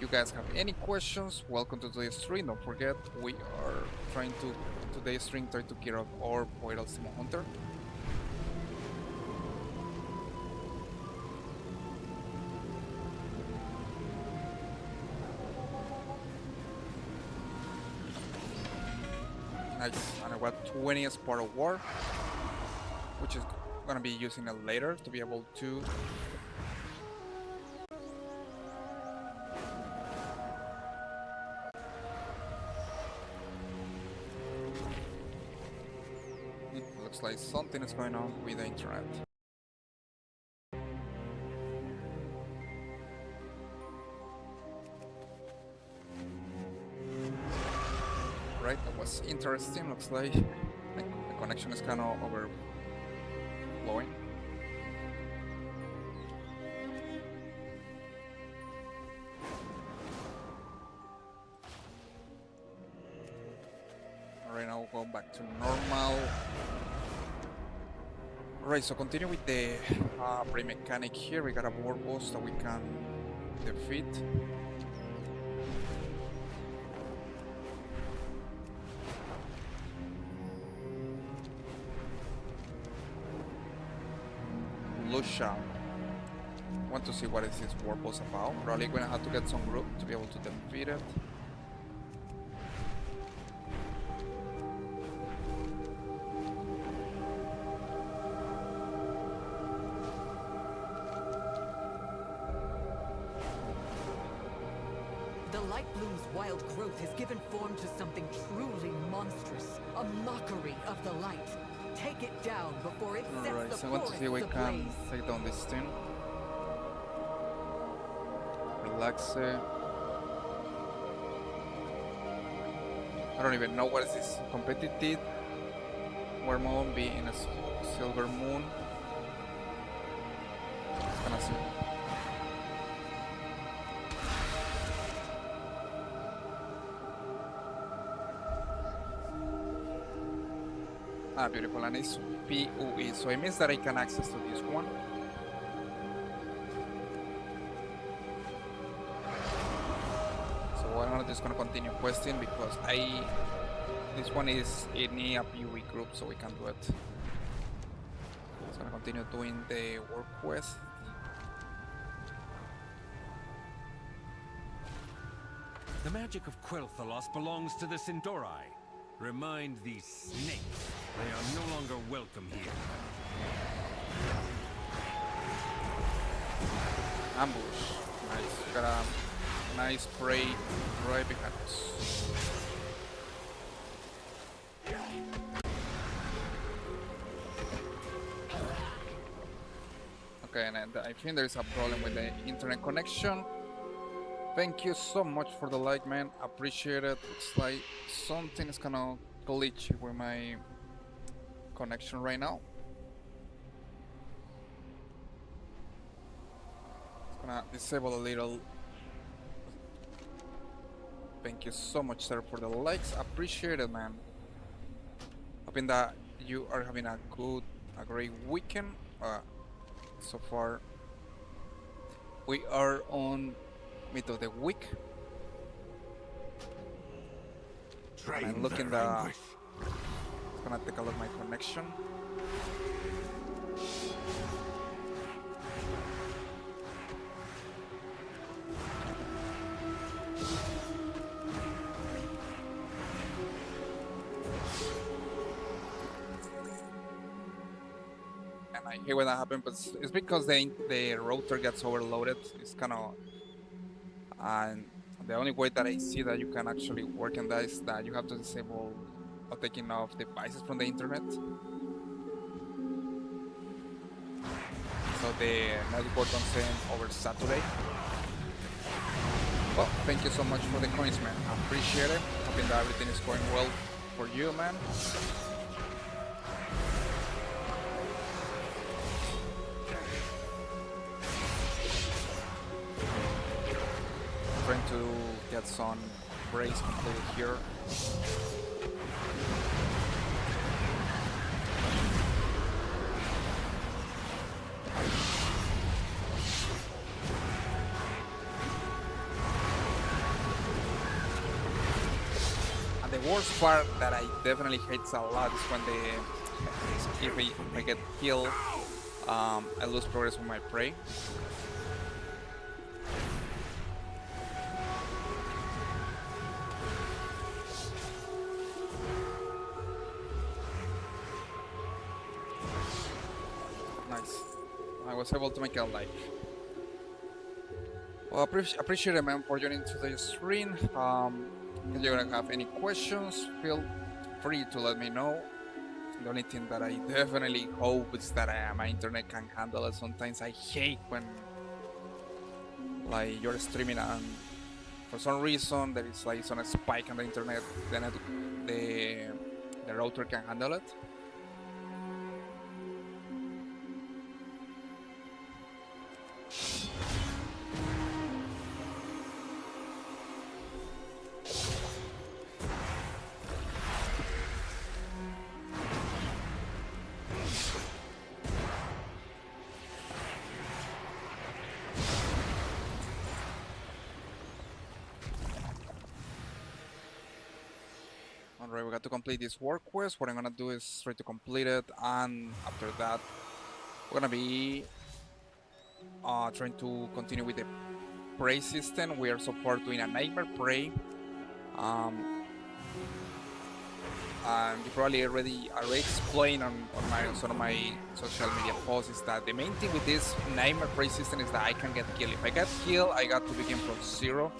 you guys have any questions. Welcome to today's stream. Don't forget, we are trying to today's stream try to gear up our Portal Summon Hunter. Nice, and I got 20 as part of war, which is gonna be using it later to be able to looks like something is going on with the internet. Right, that was interesting. Looks like the connection is kind of overflowing. Alright, now we'll go back to normal. Alright, so continue with the brain mechanic here. We got a board boss that we can defeat. Lucia. Want to see what is this war boss about. Probably gonna have to get some group to be able to defeat it. The Light Bloom's wild growth has given form to something truly monstrous. A mockery of the light. Take it down before it sets Alright, the so I want to forest see if we can ablaze. take down this thing. Relax it. I don't even know what is this competitive. War mode be in a silver moon. Just gonna see. Ah, beautiful, and it's PUE, so it means that I can access to this one. So I'm just gonna continue questing because this one is in a PUE group, so we can do it. Just gonna continue doing the work quest. The magic of Quel'Thalas belongs to the Sindorai. Remind these snakes they are no longer welcome here. Ambush. Nice. Got a nice prey right behind us. Okay, and I think there's a problem with the internet connection. Thank you so much for the like, man. Appreciate it. Looks like something is kind of glitchy with my connection right now. It's gonna disable a little. Thank you so much, sir, for the likes. Appreciate it, man. Hoping that you are having a great weekend. So far, we are on mid of the week. I'm looking the. It's gonna take a look at my connection. And I hate when that happens, but it's because the router gets overloaded. It's kind of, and the only way that I see that you can actually work on that is that you have to disable or taking off devices from the internet. So the network doesn't oversaturate. Well, thank you so much for the coins, man. I appreciate it. Hoping that everything is going well for you, man. Trying to get some brace completed here. And the worst part that I definitely hate a lot is when if I get killed, I lose progress with my prey. Nice. I was able to make it alive. Well, appreciate it, man, for joining today's stream. If you're gonna have any questions, feel free to let me know. The only thing that I definitely hope is that my internet can handle it. Sometimes I hate when like you're streaming and for some reason there is like some spike on the internet, then the router can handle it. Alright, we got to complete this work quest. What I'm gonna do is try to complete it, and after that, we're gonna be trying to continue with the prey system. We are so far doing a nightmare prey. And you probably already explained on some of my social media posts is that the main thing with this nightmare prey system is that I can get killed. If I get killed, I got to begin from zero,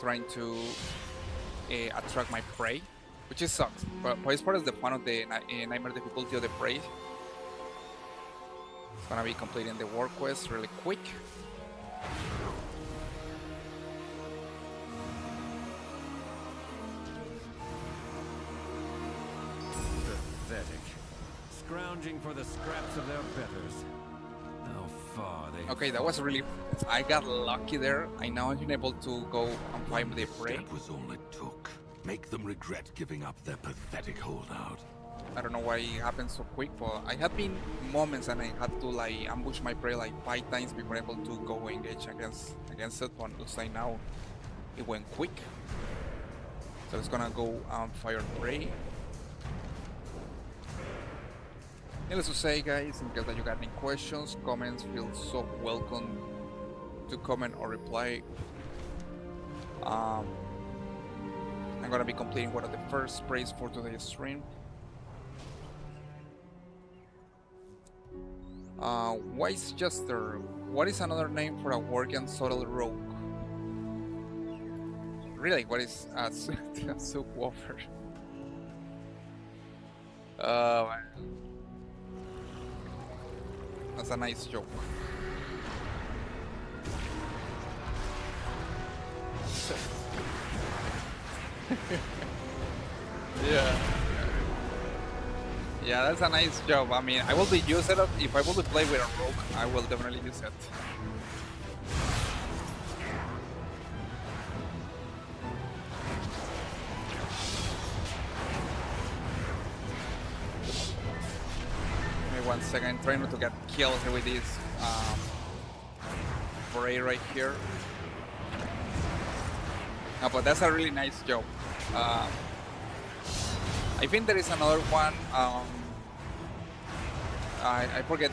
trying to attract my prey, which is sucks. But it's part of the fun of the nightmare difficulty of the prey. It's gonna be completing the work quest really quick. Pathetic. Scrounging for the scraps of their betters. How far they... Okay, that was really... I got lucky there. I now am able to go and find the prey. That was all it took. Make them regret giving up their pathetic holdout. I don't know why it happened so quick, but I had been moments and I had to like ambush my prey like 5 times before able to go engage against it. But looks like now it went quick. So it's gonna go fire prey. Needless to say, guys, in case that you got any questions, comments, feel so welcome to comment or reply. I'm gonna be completing one of the first sprays for today's stream. Wise Jester, what is another name for a working subtle rogue? Really, what is a subwoofer? Man. That's a nice joke. Yeah, that's a nice job. I mean, I will be using it. If I will play with a rogue, I will definitely use it. Give me 1 second. I'm trying not to get killed here with this prey right here. No, but that's a really nice job. I think there is another one. I forget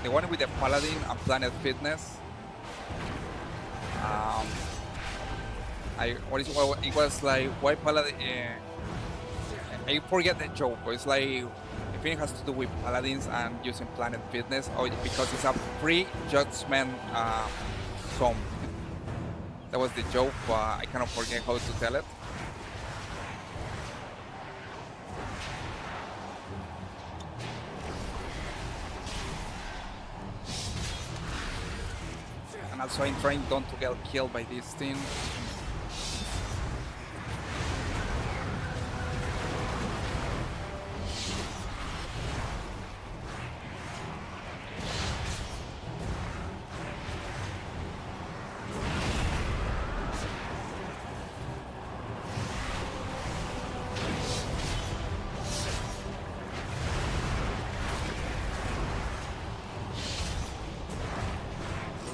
the one with the Paladin and Planet Fitness. It was like why Paladin? I forget the joke. It's like I think it has to do with Paladins and using Planet Fitness, or because it's a free judgment zone. That was the joke. I cannot forget how to tell it. And also I'm trying not to get killed by this thing.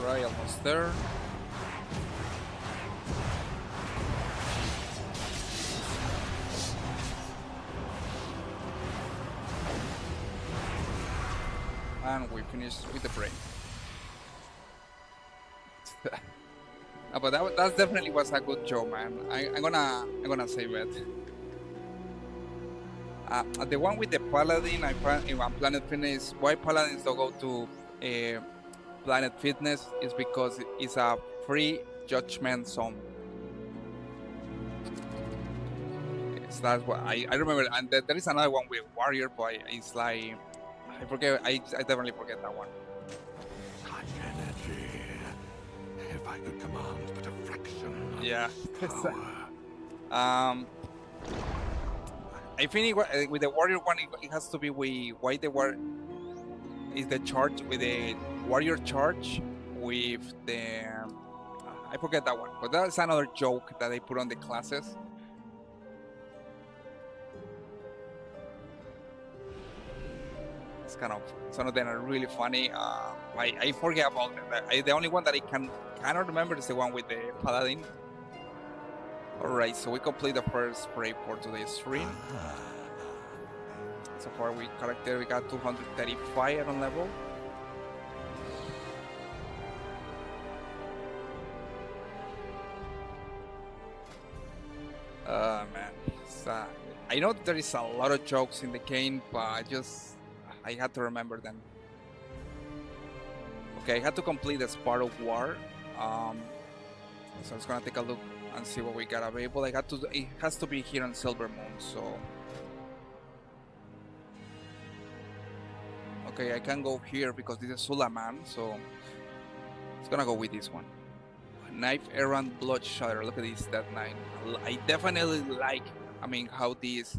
Right, almost there. And we finished with the prey. But that definitely was a good job, man. I'm gonna save it. The one with the Paladin, in Planet Fitness. Why Paladins don't go to Planet Fitness is because it's a free judgment zone. Yes, that's what I remember. And there is another one with Warrior, but it's like I forget. I definitely forget that one. Such energy. If I could command but a fraction of Yeah. its power. Um, I think with the warrior one, it has to be with why the war is the charge with the warrior charge with the I forget that one, but that's another joke that they put on the classes. Some of them are really funny. I forget about them. The only one that I cannot remember is the one with the paladin. Alright, so we complete the first spray for today's stream. So far we got 235 on level. Man, I know there is a lot of jokes in the game, but I had to remember them. Okay, I had to complete the Sparrow War. So it's gonna take a look and see what we got available. It has to be here on Silver Moon, so. Okay, I can go here because this is Sulaman, so it's gonna go with this one. Knife Errant Blood Shudder. Look at this Death Knight. I definitely like. I mean, how these.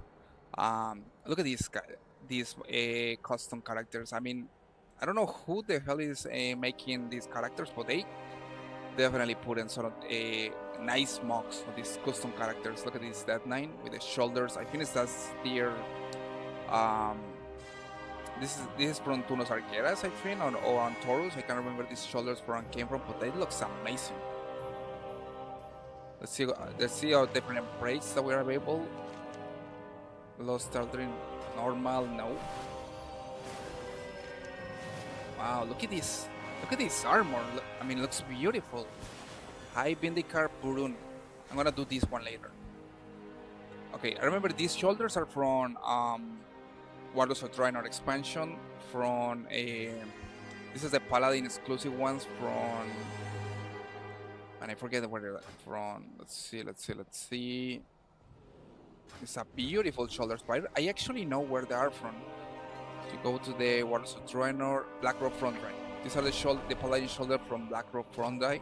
Look at these custom characters. I mean, I don't know who the hell is making these characters, but they definitely put in sort of nice mocks of these custom characters. Look at this Death Knight with the shoulders. I think that's their. This is from Tunos Arqueras, I think, or on Taurus. I can't remember these shoulders where it came from, but it looks amazing. Let's see how different breaks that were available. Lost Eldrin, normal, no. Wow, look at this. Look at this armor. I mean, it looks beautiful. High Vindicar Burun. I'm gonna do this one later. Okay, I remember these shoulders are from Warlords of Draenor expansion. From this is the Paladin exclusive ones from. And I forget where they're from. Let's see. It's a beautiful shoulders, but I actually know where they are from. If you go to the Warlords of Draenor, Blackrock Frontline. These are the Paladin shoulder from Blackrock Frontline.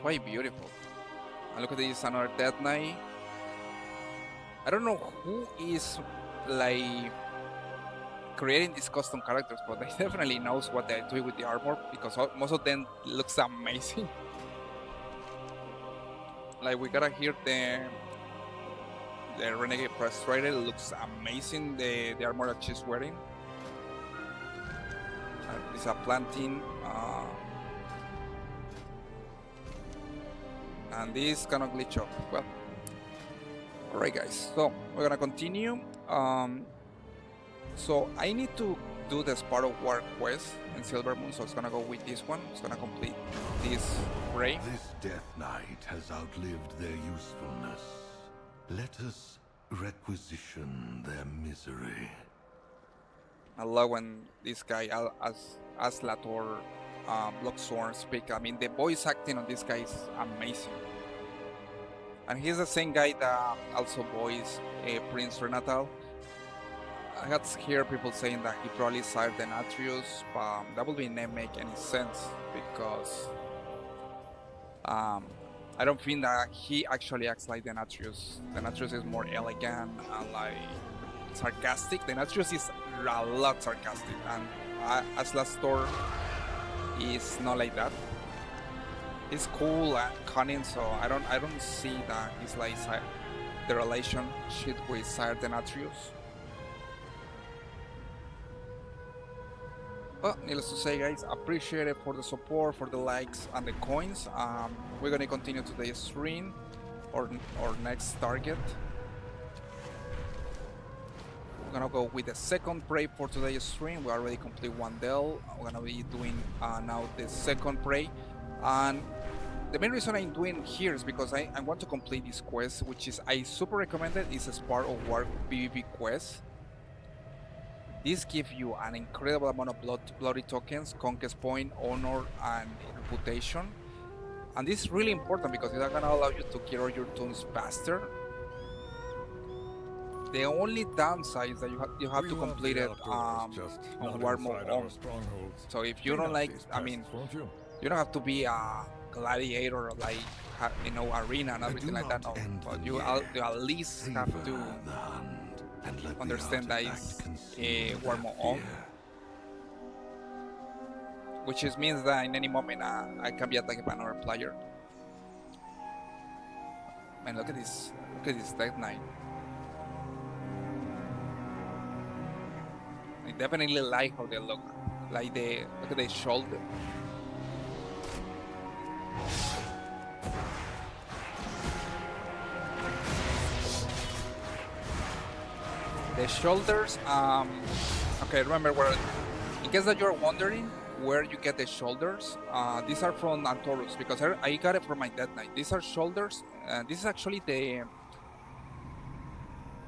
Quite beautiful. And look at this, another Death Knight. I don't know who is like creating these custom characters, but they definitely knows what they're doing with the armor because most of them looks amazing. Like we gotta hear the Renegade Frustrated looks amazing. The armor that she's wearing. It's a planting. And this cannot glitch up. Well, alright guys, so we're gonna continue. So I need to do the Sparrow War quest in Silver Moon, so it's gonna go with this one. It's gonna complete this ray. This Death Knight has outlived their usefulness. Let us requisition their misery. I love when this guy, Aslator, Bloodthorn speak. I mean, the voice acting on this guy is amazing. And he's the same guy that also voiced Prince Renatal. I had to hear people saying that he probably sired Denatrius, but that would not make any sense because I don't think that he actually acts like Denatrius. Denatrius is more elegant and like sarcastic. Denatrius is a lot sarcastic, and Aslator is not like that. He's cool and cunning, so I don't see that he's like the relationship with Sire Denatrius. Well, needless to say, guys, appreciate it for the support, for the likes and the coins. We're gonna continue today's stream or next target. We're gonna go with the second prey for today's stream. We already complete one Dell. We're gonna be doing now the second prey, and the main reason I'm doing here is because I want to complete this quest, which is I super recommend it. It's a Sparrow War PvP quest. This gives you an incredible amount of bloody tokens, conquest point, honor, and reputation. And this is really important because it's gonna allow you to clear your tombs faster. The only downside is that you have to complete it on War Mode on. So if you don't like, I mean, you don't have to be a gladiator, like arena and I everything do like that. not No, end but the you year. at least have Savor to the hunt and let the understand that artifact it's consume War their Mode on, fear. which is means that in any moment I can be attacked by another player. Man, look at this Death Knight. I definitely like how they look. Like look at the shoulder. The shoulders, okay, remember where, in case that you're wondering where you get the shoulders, these are from Antorus, because I got it from my Death Knight. These are shoulders, this is actually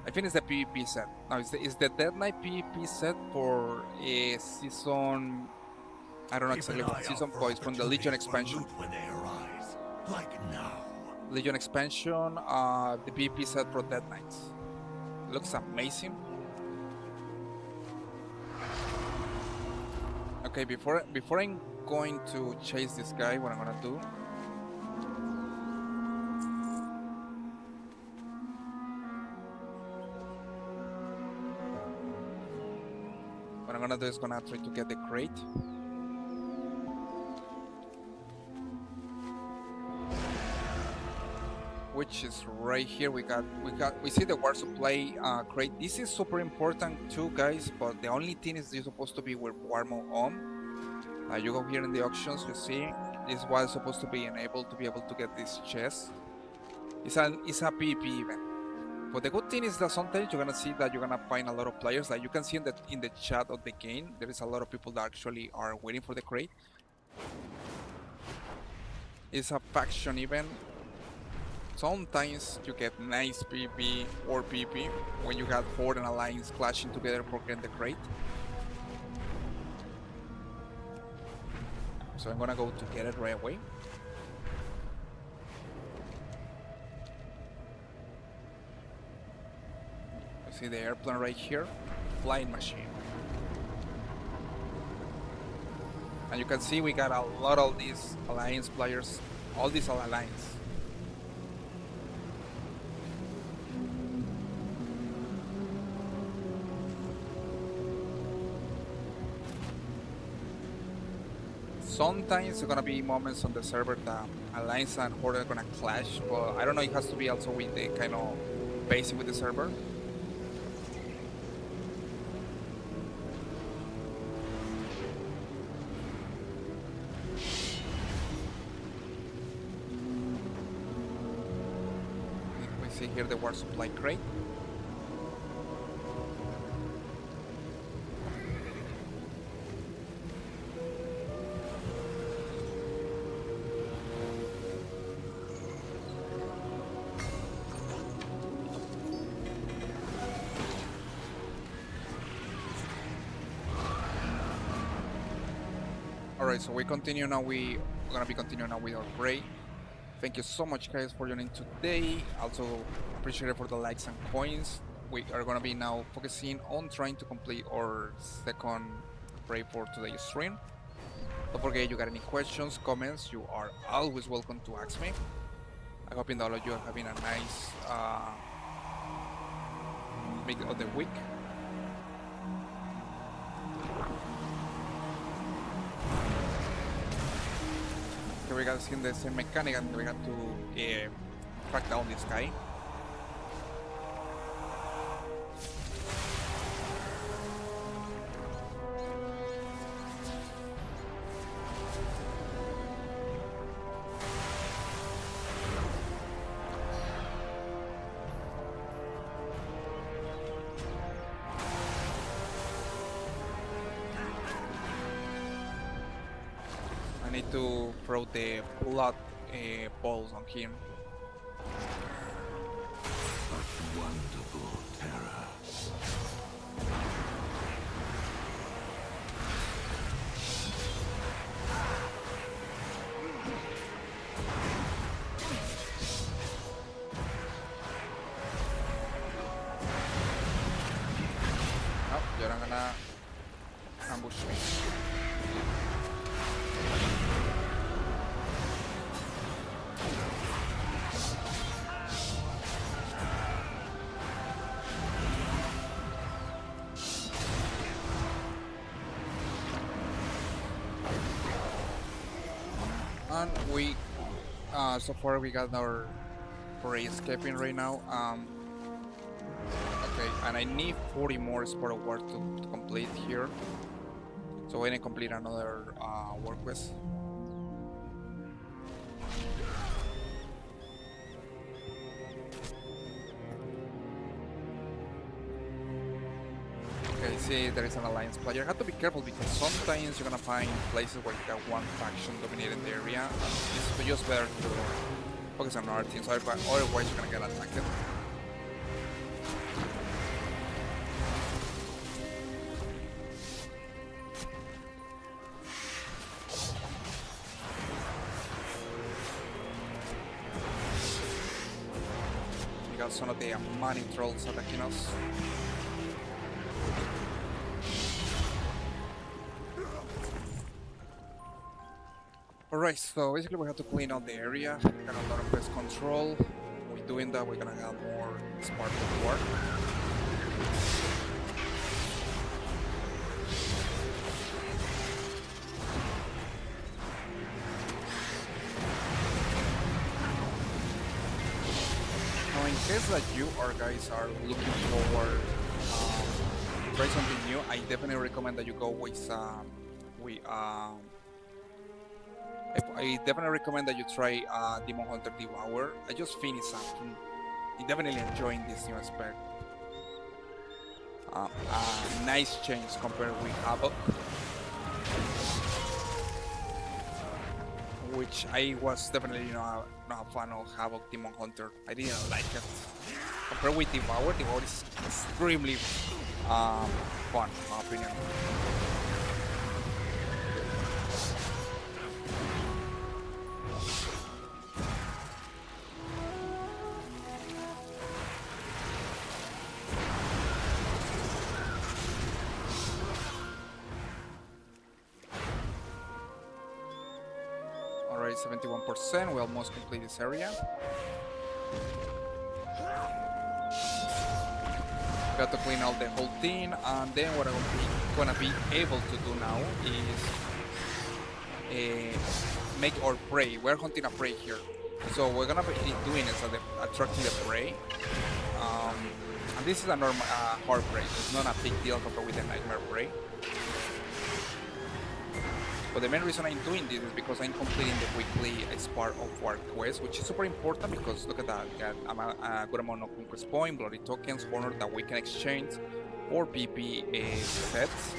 I think it's the PvP set. No, it's the Death Knight PvP set for a season, I don't know exactly what season, but it's from the Legion expansion. When they arise, like now. Legion expansion, the PvP set for Death Knights. Looks amazing. Okay, before I'm going to chase this guy, what I'm gonna do, is gonna try to get the crate. Which is right here. We see the war supply crate. This is super important too, guys, but the only thing is you're supposed to be with war mode on. You go here in the auctions, you see this was supposed to be enabled to be able to get this chest. It's a PvP event. But the good thing is that sometimes you're gonna see that you're gonna find a lot of players. Like you can see in the chat of the game, there is a lot of people that actually are waiting for the crate. It's a faction event. Sometimes you get nice PvP or PvP when you have Horde and Alliance clashing together for getting the crate. So I'm gonna go to get it right away. You see the airplane right here, flying machine. And you can see we got a lot of these Alliance players, all these Alliance. Sometimes there's gonna be moments on the server that Alliance and Horde are gonna clash, but I don't know, it has to be also with the kind of basic with the server. We see here the war supply crate. Alright, so we continue now. We're gonna be continuing now with our break. Thank you so much, guys, for joining today. Also, appreciate it for the likes and coins. We are gonna be now focusing on trying to complete our second break for today's stream. Don't forget, you got any questions, comments, you are always welcome to ask me. I hope all of you are having a nice week of the week. Okay, we got seen the same mechanic and we got to track down this guy. I need to throw the blood balls on him. Such wonderful terror. Oh, you're gonna ambush me. And we, so far we got our prey escaping right now. Okay, and I need 40 more Sport of War to complete here. So we're gonna complete another war quest. Okay, see, there is an alliance player. You have to be careful because sometimes you're gonna find places where you got one faction dominating the area. It's just better to focus on other teams, otherwise you're gonna get attacked. We got some of the money trolls attacking us. Alright, so basically we have to clean out the area. We got a lot of pest control. We're doing that, we're gonna have more Spark of War. Now in case that you guys are looking forward to try something new, I definitely recommend that you go with I definitely recommend that you try Demon Hunter Devour. I just finished something. I'm definitely enjoying this new aspect. Nice change compared with Havoc, which I was definitely not a fan of Havoc Demon Hunter. I didn't like it. Compared with Devour is extremely fun, in my opinion. Alright, 71%, we almost complete this area. Got to clean out the whole thing, and then what I'm gonna be able to do now is make our prey. We're hunting a prey here, so we're gonna be doing it so that attracting the prey. And this is a normal hard prey. It's not a big deal compared with the nightmare prey. But the main reason I'm doing this is because I'm completing the weekly Spark of War quest, which is super important because look at that, we got a good amount of conquest points, bloody tokens, honor that we can exchange for PP sets.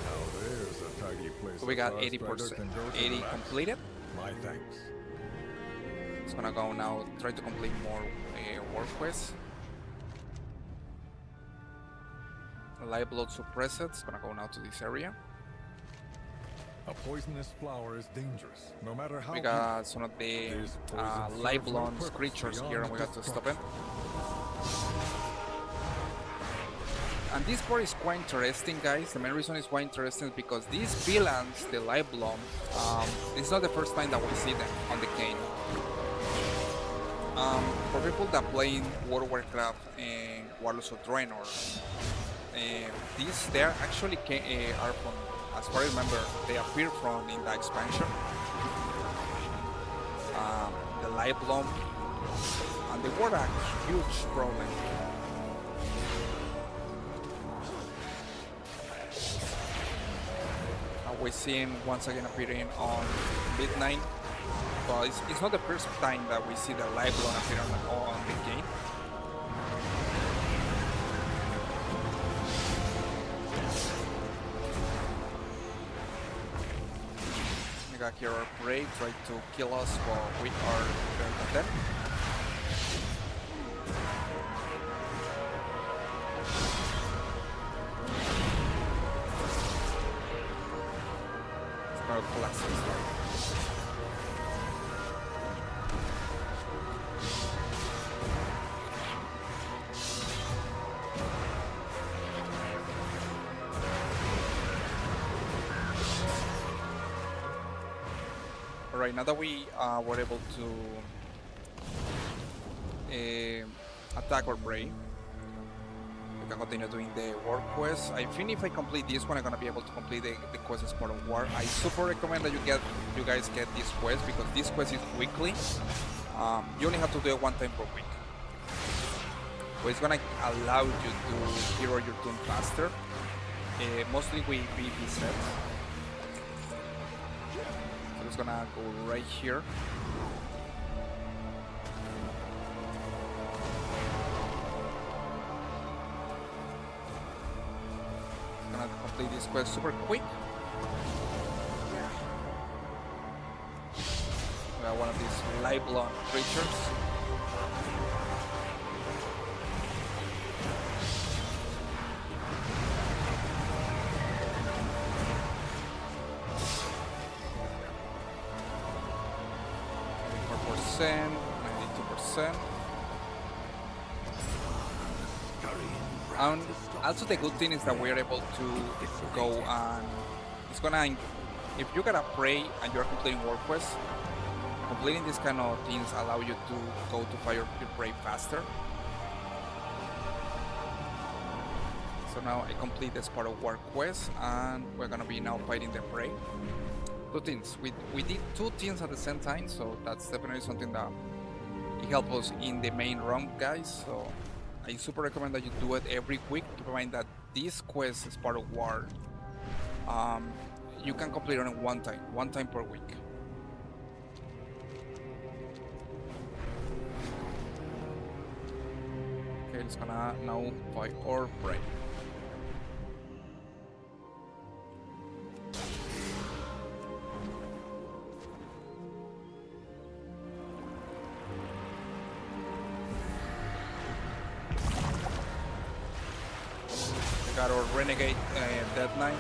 Now there's a tidy place. So we got a far strider 80%, can go to 80 relax. completed. My thanks. It's gonna go now, try to complete more war quests. Live blood suppressed, it's gonna go now to this area. A poisonous flower is dangerous, no matter how We got some of the This poison live serves no blood purpose creatures beyond here, and we got to stop it. destruction. And this part is quite interesting, guys. The main reason is quite interesting is because these villains, the live blood, it's not the first time that we see them on the game. For people that play World of Warcraft and Warlords of Draenor, these they are actually are from, as far as I remember, they appear from in the expansion. The live blood, and they were a huge problem. We're seeing once again appearing on Midnight, but it's not the first time that we see the live blood appear on the game. We got here our prey, try to kill us while we are very content. Classic start. Alright, now that we were able to attack our prey, we can continue doing the war quest. I think if I complete this one, I'm gonna be able to complete the quest as part of war. I super recommend that you guys get this quest because this quest is weekly. You only have to do it one time per week. So it's gonna allow you to hero your toon faster. Mostly with PvP sets. So it's gonna go right here. Gonna complete this quest super quick. We have one of these live-blown creatures. %, 92%. And also the good thing is that we are able to go and it's gonna, if you gotta pray and you're completing work quests, completing these kind of things allow you to go to fire your prey faster. So now I complete this part of work quest and we're gonna be now fighting the prey. Two things. We did two things at the same time, so that's definitely something that it helps us in the main run, guys. So I super recommend that you do it every week. Keep in mind that this quest is part of war. You can complete it on one time per week. Okay, it's gonna now fight or prey. Got our Renegade Dead Knight.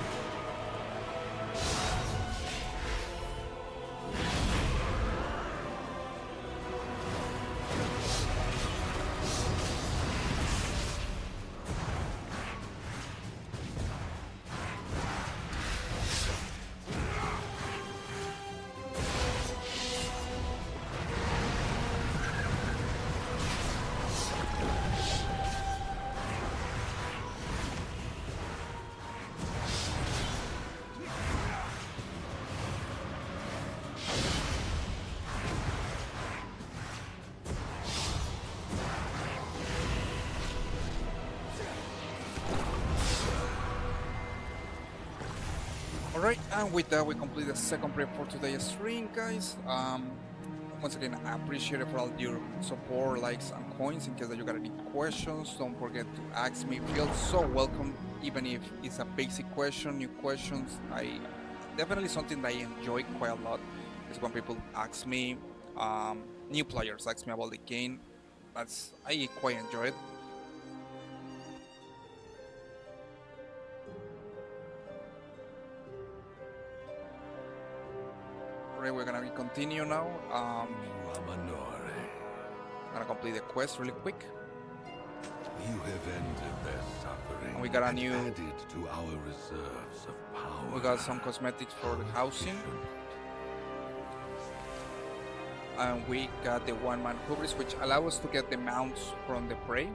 Alright, and with that we complete the second prep for today's stream, guys. Once again, I appreciate it for all your support, likes and coins. In case that you got any questions, don't forget to ask me. Feel so welcome, even if it's a basic question, new questions. I definitely something that I enjoy quite a lot is when people ask me, new players ask me about the game. I quite enjoy it. We're gonna continue now. I'm gonna complete the quest really quick. You have ended their suffering. And we got a and new. added to our reserves of power. We got some cosmetics for the housing. And we got the one-man hubris, which allow us to get the mounts from the prey.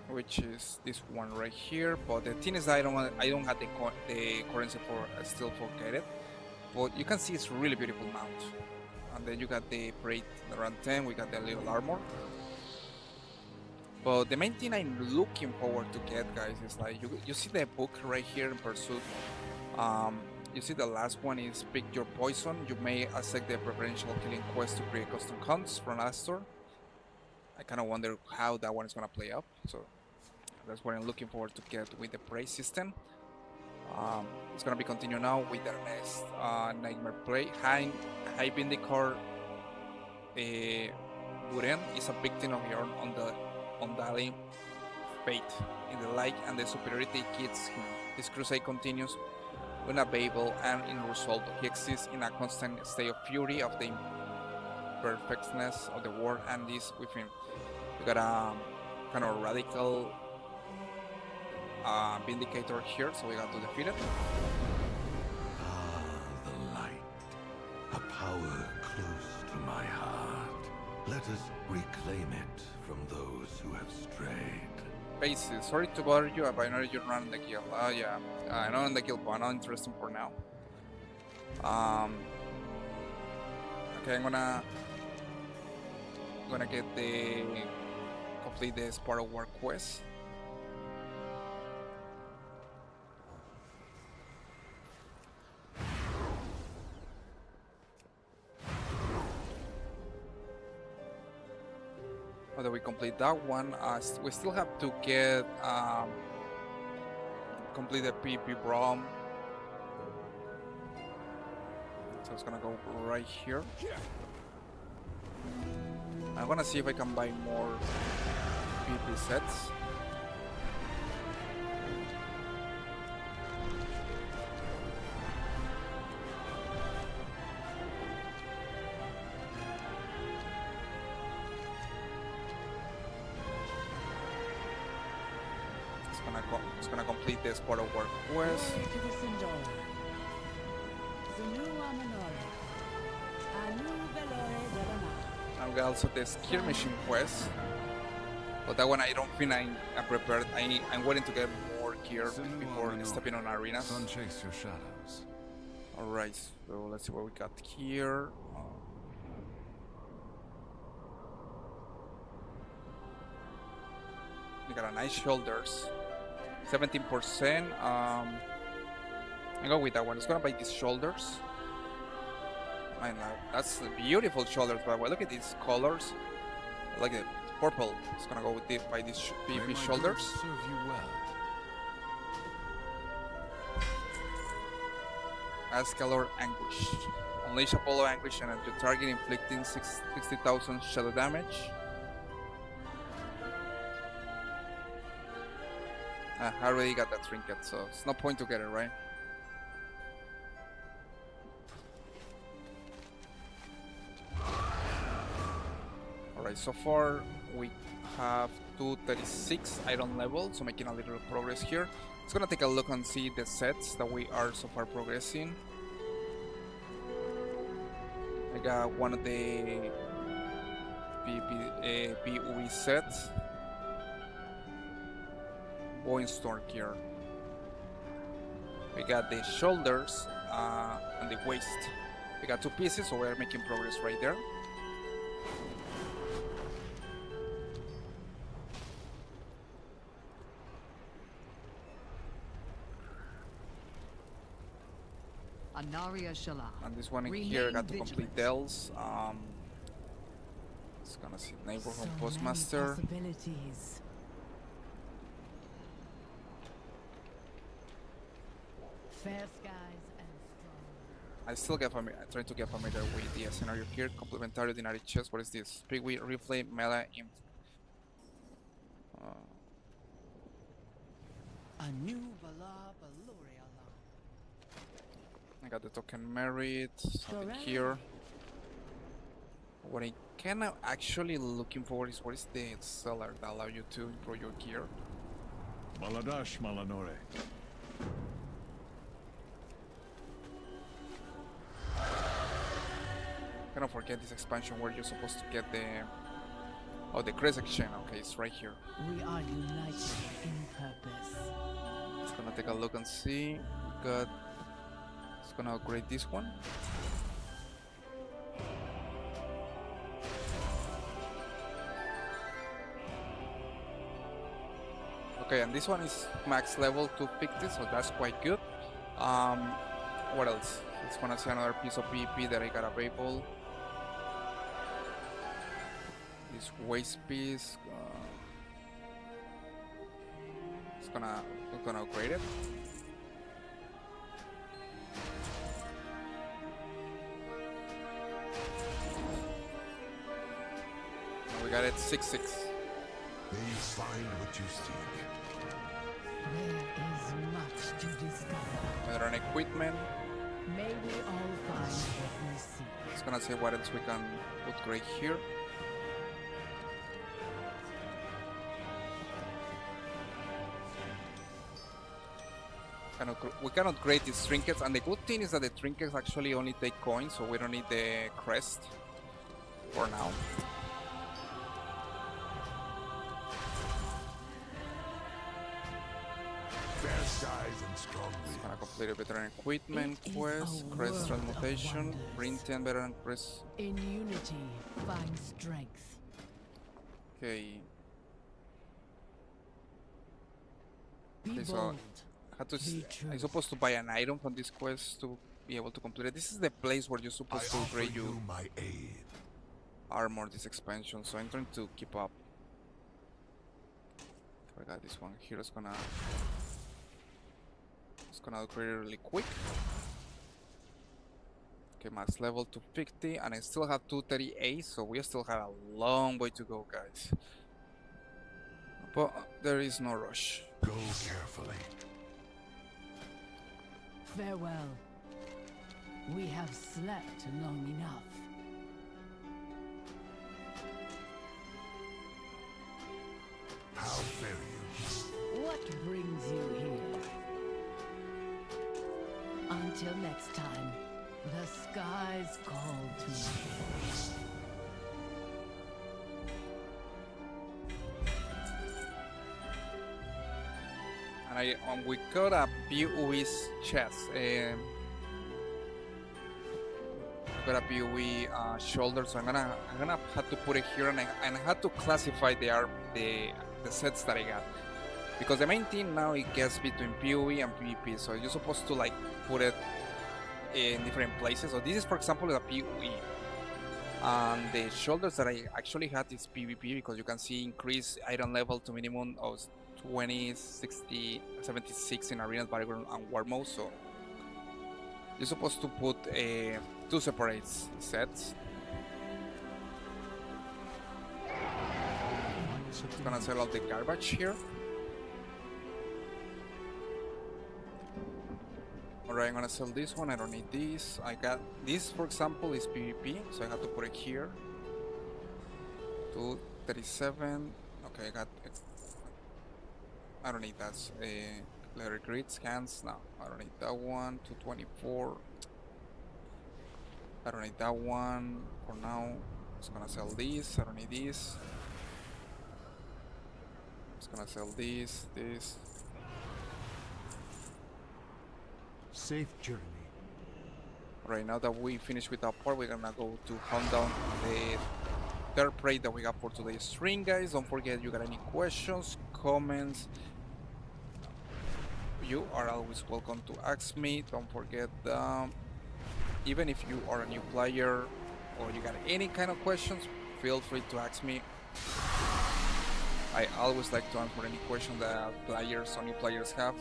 Which is this one right here, but the thing is that I don't have the currency for still for get it, but you can see it's really beautiful mount. And then you got the braid around 10, we got the little armor. But the main thing I'm looking forward to get, guys, is like you see the book right here in Pursuit. You see the last one is Pick Your Poison. You may accept the preferential killing quest to create custom hunts from Astor. I kind of wonder how that one is gonna play up. So that's what I'm looking forward to get with the prey system. It's gonna be continued now with the next nightmare play. High Vindicator Buren is a victim of your undying fate in the light, and the superiority hits him. His crusade continues unavailable and unresolved. He exists in a constant state of fury of the imperfectness of the world, and this with him. We got a kind of radical Vindicator here, so we got to defeat it. Ah, the light. A power close to my heart. Let us reclaim it from those who have strayed. Basis. Sorry to bother you, but I know you're not in the guild. Yeah, I know in the guild, but not interesting for now. Okay, I'm gonna get the complete the Sparrow War quest. After we complete that one, we still have to get complete the PvP Braum. So it's gonna go right here. I'm gonna see if I can buy more PvP sets. It's gonna complete this part of work quest. Glory to the Sindora. Zunu Amanore. Anu Velore Delana. I've got also the skirmishing quest, but that one I don't think I'm prepared. I'm waiting to get more gear before stepping on arenas. Sun chase your shadows. Alright, so let's see what we got here. We got a nice shoulders. 17%. I go with that one. It's gonna buy these shoulders. I know that's beautiful shoulders, by the way. Look at these colors. I like it. Purple. It's gonna go with the by these PvP shoulders. Serve you well. Ascalor Anguish. Unleash Apollo Anguish and at your target inflicting 60,000 shadow damage. I already got that trinket, so it's no point to get it, right? Alright, so far we have 236 iron levels, so making a little progress here. It's gonna take a look and see the sets that we are so far progressing. I got one of the PoE sets. Storm gear. We got the shoulders and the waist. We got 2 pieces, so we're making progress right there. Anaria Shala. And this one in Remain here got to vigilant. complete Dells. It's gonna see neighborhood So many postmaster. possibilities. Fair skies and strong. I still get familiar. I try to get familiar with the scenario here. Complementary ordinary chest. What is this? Pigweed, Reflame, Melee, Imp. A new Bala Baloriala. I got the token merit. Something Correct. here. What I kind of actually looking for is what is the seller that allow you to improve your gear. Maladash Malanore. Kind of forget this expansion where you're supposed to get the the crest exchange. Okay, it's right here. We are united in purpose. It's gonna take a look and see. We got. It's gonna upgrade this one. Okay, and this one is max level 250, so that's quite good. What else? It's gonna see another piece of PvP that I got available. This waist piece. We're gonna upgrade it. And we got it 6-6. May you find what you seek. There is much to discover. Another equipment. May we all find what we seek. It's gonna say what else we can upgrade here. We can upgrade these trinkets, and the good thing is that the trinkets actually only take coins, so we don't need the crest for now. strongly. Gonna complete a veteran equipment It is quest, a crest world of transmutation, wonders. bring 10 veteran crest. In unity, find strength. Okay, Be Okay, so bold. Be I'm true. supposed to buy an item from this quest to be able to complete it. This is the place where you're I supposed to offer upgrade your you my aid. armor this expansion, so I'm trying to keep up. I got this one here. It's gonna upgrade it really quick. Okay, max level to 50, and I still have 238, so we still have a long way to go, guys. But there is no rush. Go carefully. Farewell. We have slept long enough. How fare you? What brings you here? Until next time, the skies call to me. And we got a PoE's chest. We got a PoE shoulder, so I'm gonna have to put it here, and I had to classify the sets that I got, because the main thing now it gets between PoE and PvP. So you're supposed to like put it in different places. So this is, for example, a PoE. And the shoulders that I actually had is PvP, because you can see increase item level to minimum of 20, 60, 76 in arenas, battleground, and war mode. So you're supposed to put two separate sets. Just gonna sell all the garbage here. Alright, I'm gonna sell this one. I don't need this. I got this, for example, is PvP, so I have to put it here. 237. Okay, I don't need that. Letter grid scans. No, I don't need that one. 224. I don't need that one for now. Just gonna sell this. I don't need this. Just gonna sell this. Safe journey. Right now that we finish with that part, we're gonna go to hunt down the third prey that we got for today's stream, guys. Don't forget, you got any questions, comments, you are always welcome to ask me. Don't forget, even if you are a new player or you got any kind of questions, feel free to ask me. I always like to answer any question that players or new players have.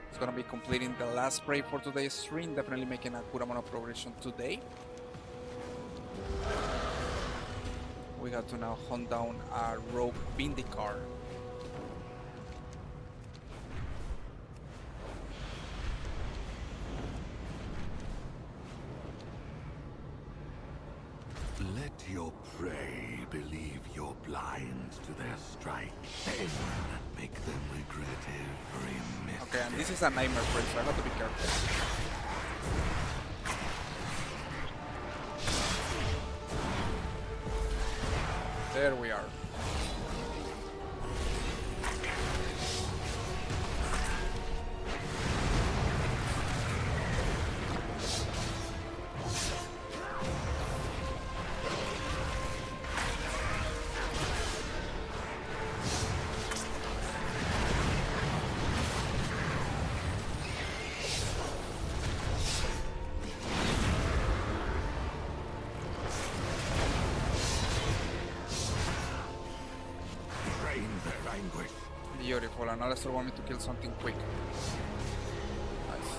It's gonna be completing the last spray for today's stream. Definitely making a good amount of progression today. We got to now hunt down a rogue Vindicar. Let your prey believe you're blind to their strike. Then make them regret every misstep. Okay, and this is a nightmare prey, so I have to be careful. There we are. Beautiful, and Alistair want me to kill something quick. Nice.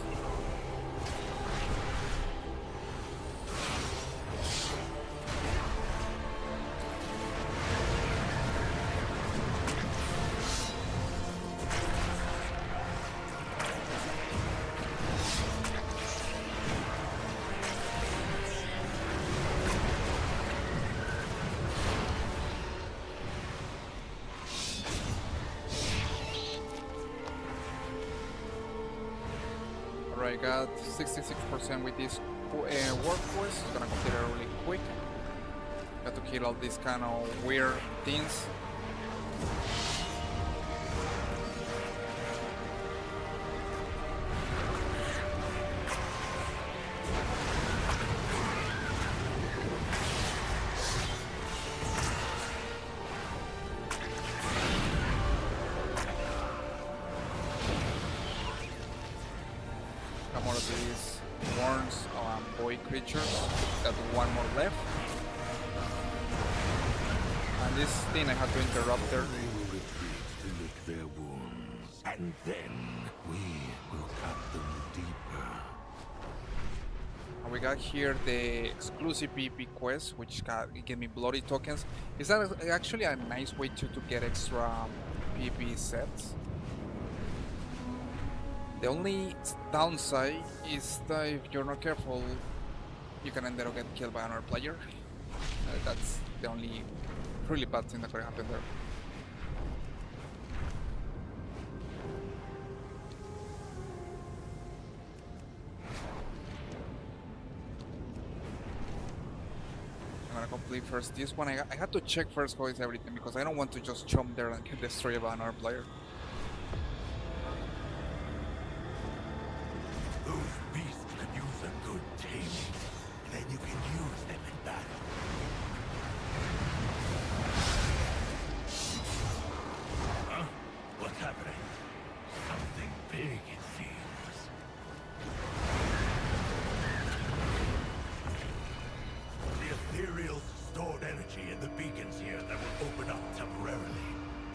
I got 66% with this workforce. It's gonna complete it really quick. Got to kill all these kind of weird things. creatures. Got one more left. And this thing I have to interrupt there. They will retreat to lick their wounds, and then we will cut them deeper. And we got here the exclusive PvP quest, which give me bloody tokens. Is that actually a nice way to get extra PvP sets? The only downside is that if you're not careful, you can end up getting killed by another player. That's the only really bad thing that could happen there. I'm gonna complete first this one. I had to check first how is everything because I don't want to just jump there and get destroyed by another player. Those beasts could use a good taming. Then you can use them in battle. Huh? What's happening? Something big, it seems. The ethereal stored energy in the beacons here that will open up temporarily.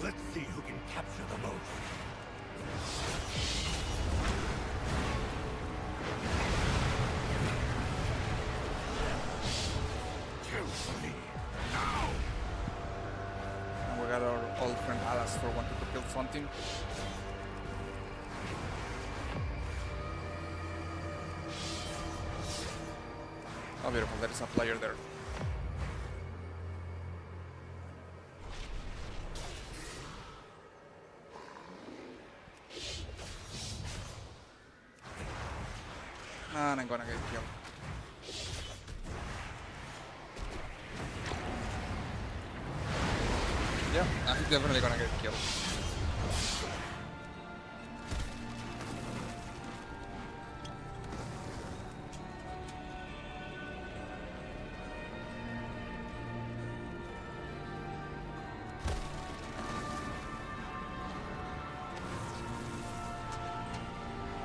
Let's see who can capture the most. Kill me now! And we got our old friend Alastor wanted to kill something. Oh, beautiful, there is a player there. And I'm gonna get killed. Yeah, I'm definitely gonna get killed.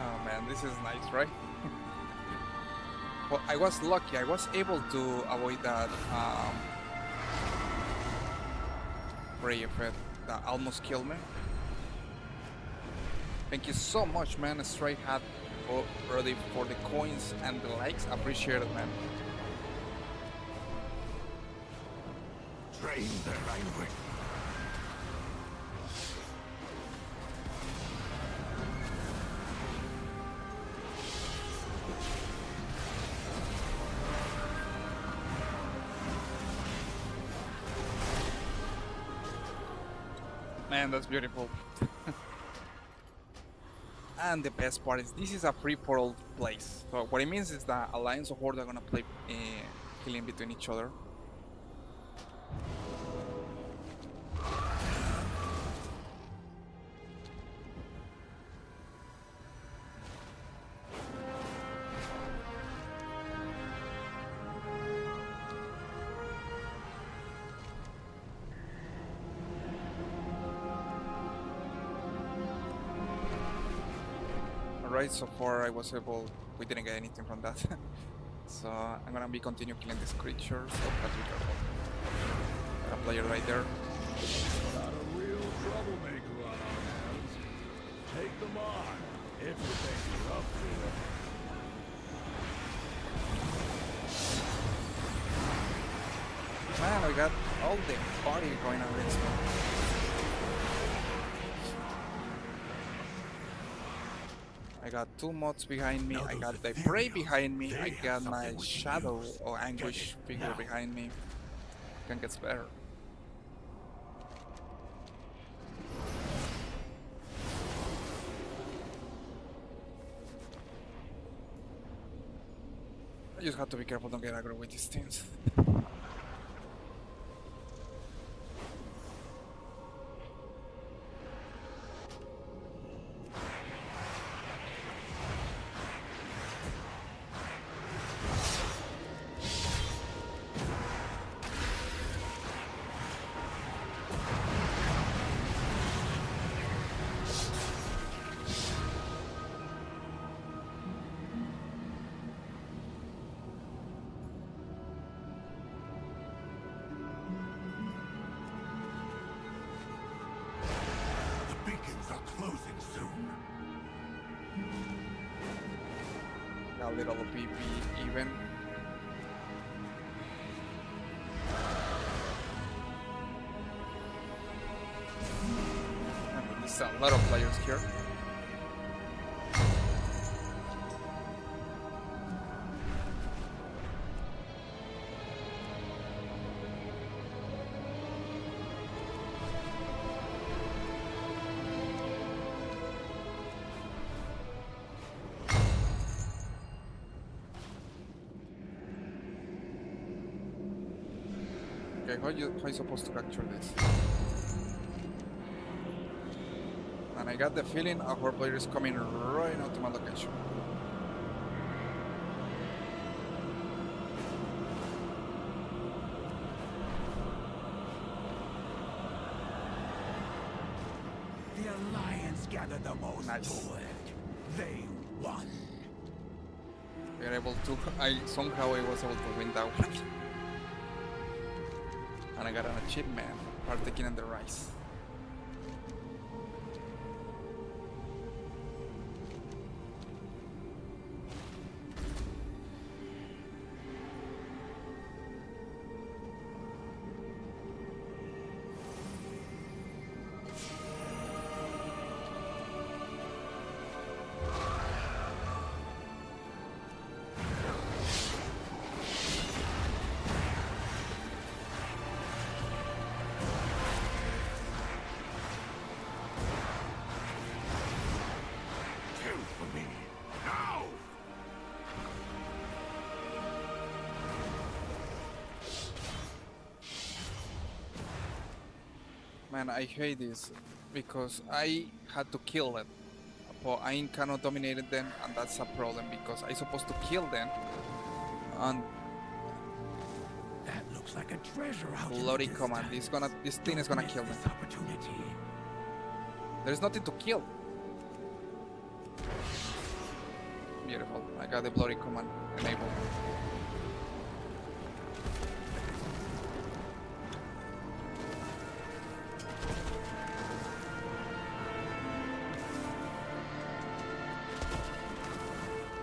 Oh man, this is nice, right? Well, I was lucky. I was able to avoid that ray effect that almost killed me. Thank you so much, man. Stray Hat already for the coins and the likes. Appreciate it, man. Train their language. Man, that's beautiful. And the best part is this is a free portal place. So what it means is that Alliance of Horde are gonna play killing between each other. Alright, so far I was able, we didn't get anything from that. So I'm gonna be continue killing these creatures, so have to be careful. Got a player right there. Got a real troublemaker on our hands. Take them on, if you think you're up to it. Man, we got all the party going on against me. I got two mods behind me, I got the prey behind me, I got my shadow or anguish figure behind me. Can get better. I just have to be careful, don't get aggro with these things. closing soon. A little PP even. And there's a lot of players here. Okay, how you supposed to capture this? And I got the feeling a horde player is coming right out to my location. The Alliance gathered the most Nice. bullet. They won. We are able to. Somehow I was able to win that one. And I got an achievement, partaking in the rice. Kill for me. Now! Man, I hate this because I had to kill them. But I cannot dominate them, and that's a problem because I supposed to kill them. And That looks like a treasure out in the bloody command, distance. this thing is gonna Don't kill me. miss this opportunity. There's nothing to kill. Beautiful. I got the bloody command enabled.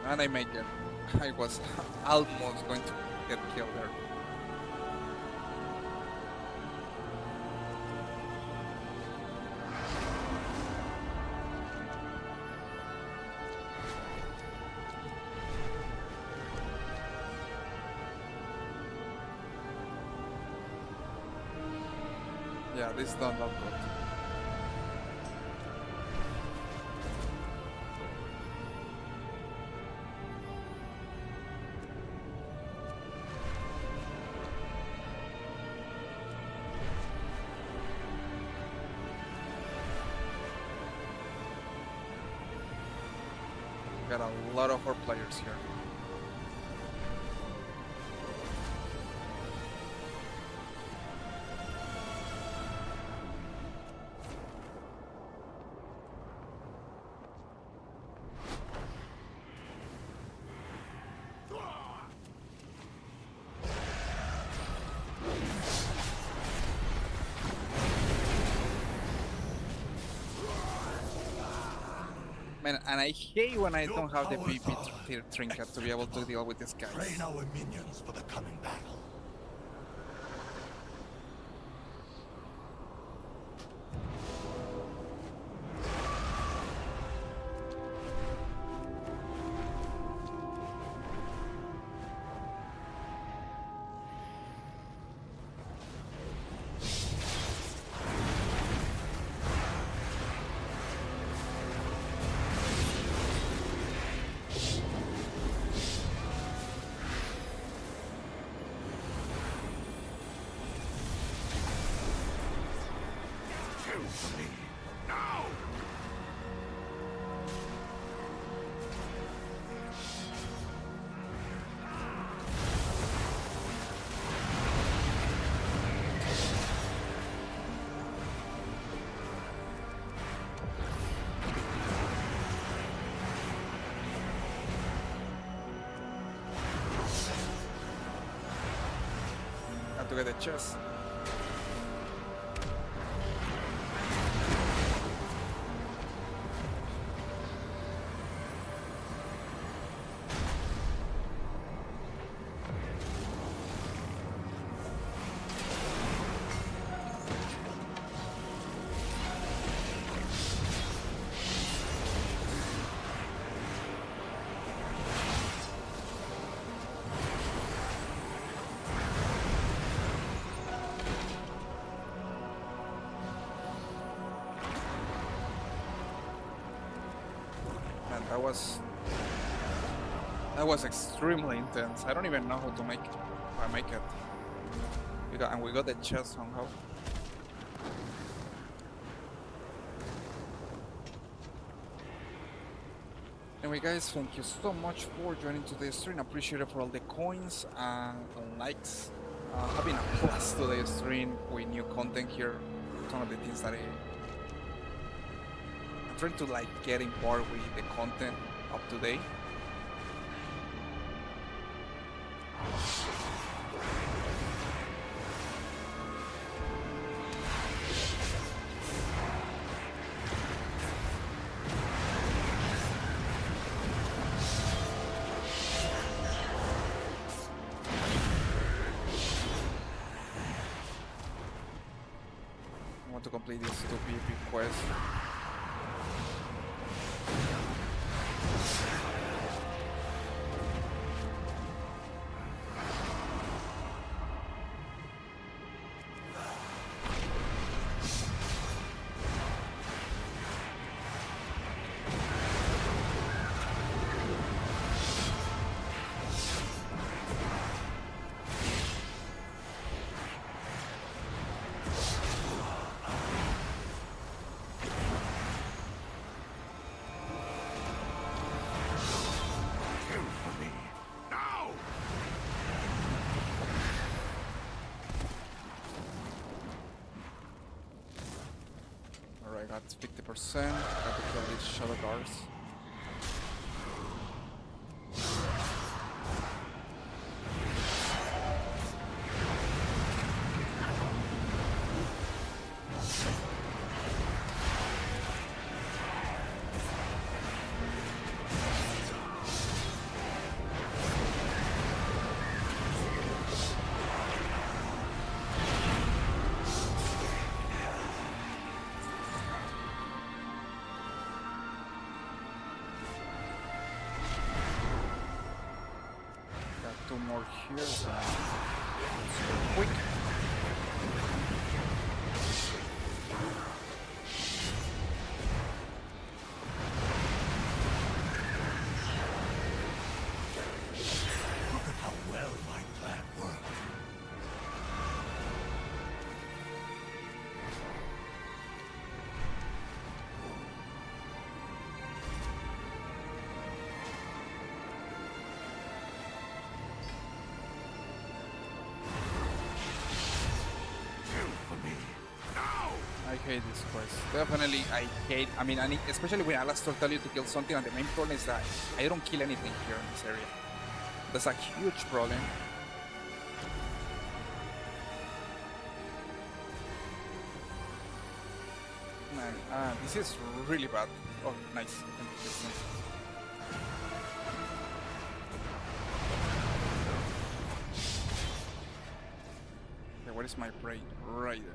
And I made it. I was almost going to get killed there. Yeah, this don't look good. Got a lot of our players here. Man, and I hate when I don't have the PP trinket to be able to deal with these guys. Train our minions for the coming battle. Kill for me. Now! Have to get the chest. was extremely intense. I don't even know how to make it. If I make it. We got the chest somehow. Anyway guys, thank you so much for joining today's stream. Appreciate it for all the coins and likes. Having a blast today's stream with new content here. Some of the things that I'm trying to like get in part with the content up to date. To complete these 2 PvP quests. Got 50%. Got to kill these shadow guards. Two more here. Quick. Look at how well my plan worked. I hate this quest. Definitely, I hate. I mean, especially when Alastor tell you to kill something, and the main problem is that I don't kill anything here in this area. That's a huge problem. Man, this is really bad. Oh, nice. Okay, where is my brain? Right there.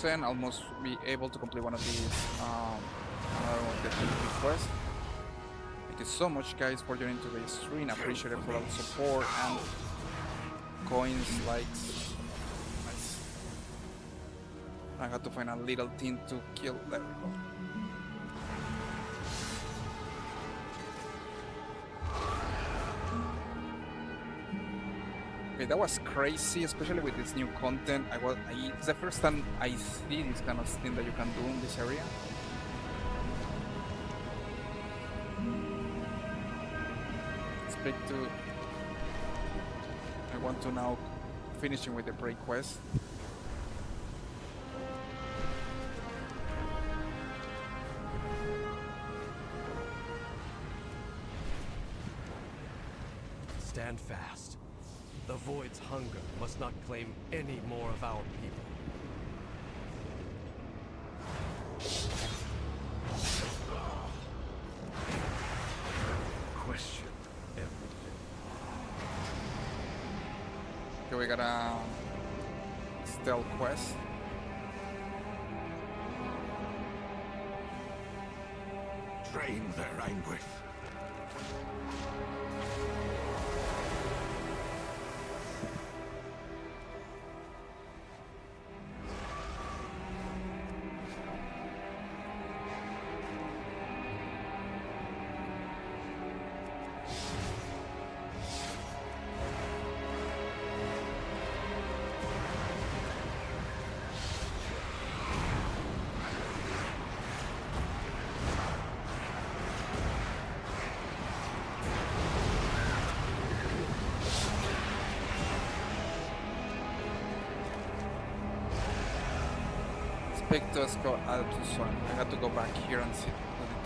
Almost be able to complete one of these another one of the PvP quests. Thank you so much guys for joining today's stream. I appreciate it for all the support and coins, likes. Nice. I had to find a little thing to kill. There we go. Okay, that was crazy, especially with this new content. It's the first time I see this kind of thing that you can do in this area. I want to now finishing with the break quest. Stand fast. The Void's hunger must not claim any more of our people. Okay, we got a stealth quest. Drain their anguish. Expect to escort Altus one. I had to go back here and see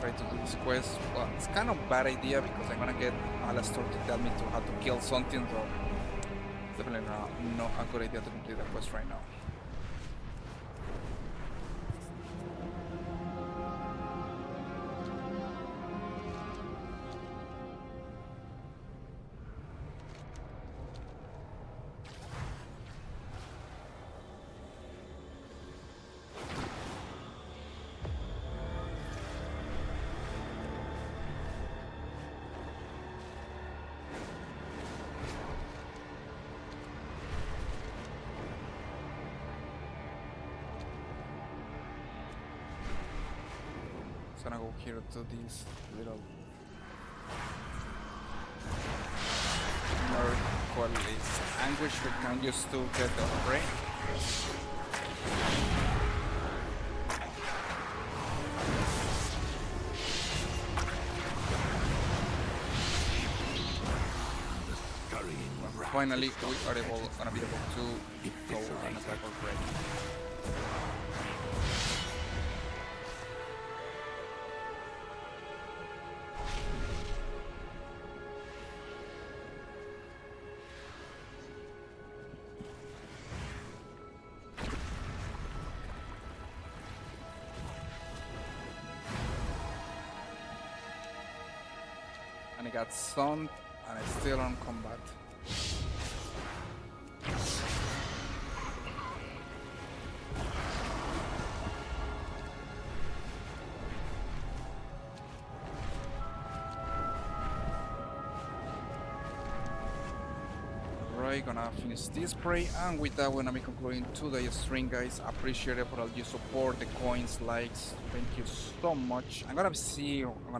try to do this quest. Well, it's kind of bad idea because I'm gonna get Alastor to tell me to how to kill something, so it's definitely not a good idea to complete that quest right now. Gonna go here to this little called is anguish we can use to get the brain. Finally, we are gonna be able to go and attack our brain. And I got stunned, and I still on combat. Right, gonna finish this spray, and with that, we're gonna be concluding today's stream, guys. Appreciate it for all your support, the coins, likes. Thank you so much. I'm gonna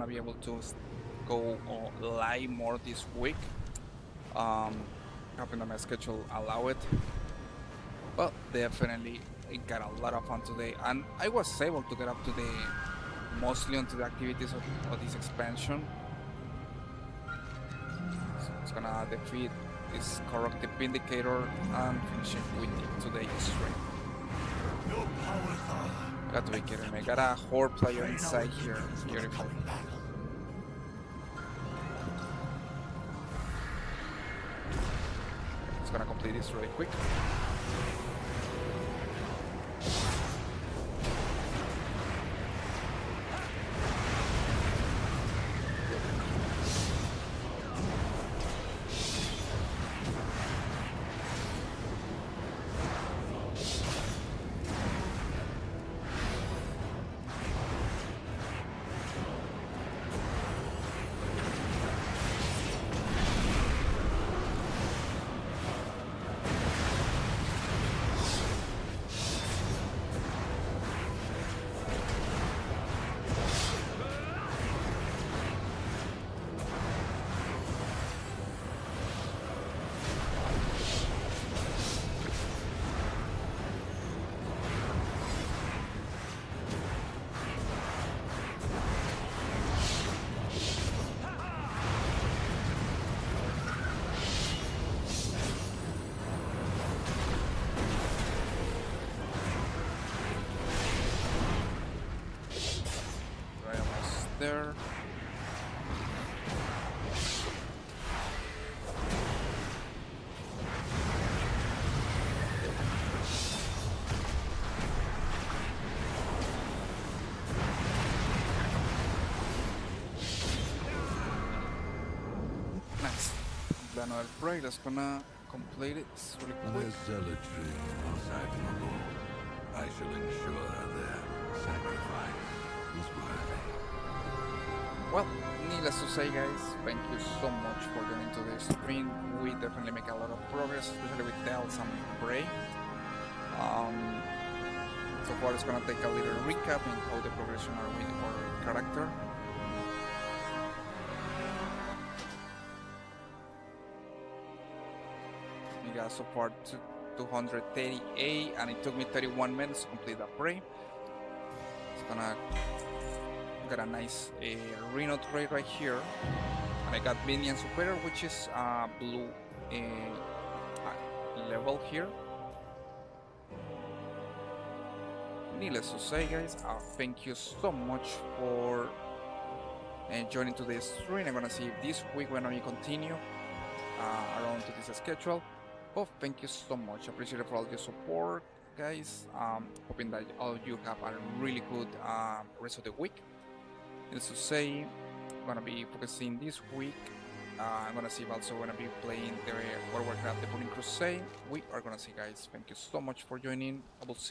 be able to go live more this week. Hoping that my schedule allow it. But definitely, I got a lot of fun today, and I was able to get up to the mostly onto the activities of this expansion. So it's gonna defeat this corrupted Vindicator and finishing with today's stream. Got to be kidding me. Got a horde player inside here. Beautiful. Just gonna complete this really quick. There. Nice. Another break. That's gonna complete it really Their quick. zealotry was admirable. I shall ensure their sacrifice was worthy. Well, needless to say, guys, thank you so much for joining to the stream. We definitely make a lot of progress, especially with Dells and Bray. So far, it's gonna take a little recap in how the progression are with our character. We got so far to 238, and it took me 31 minutes to complete that Bray. It's gonna got a nice Reno trade right here, and I got Minion Superior, which is blue level here. Needless to say, guys, thank you so much for joining to this stream. I'm gonna see if this week we're gonna continue around to this schedule. But thank you so much. Appreciate it for all your support, guys. Hoping that all of you have a really good rest of the week. Needless to say, I'm gonna be focusing this week. I'm gonna see if also gonna be playing the World of Warcraft: The Burning Crusade. We are gonna see, guys. Thank you so much for joining. I will see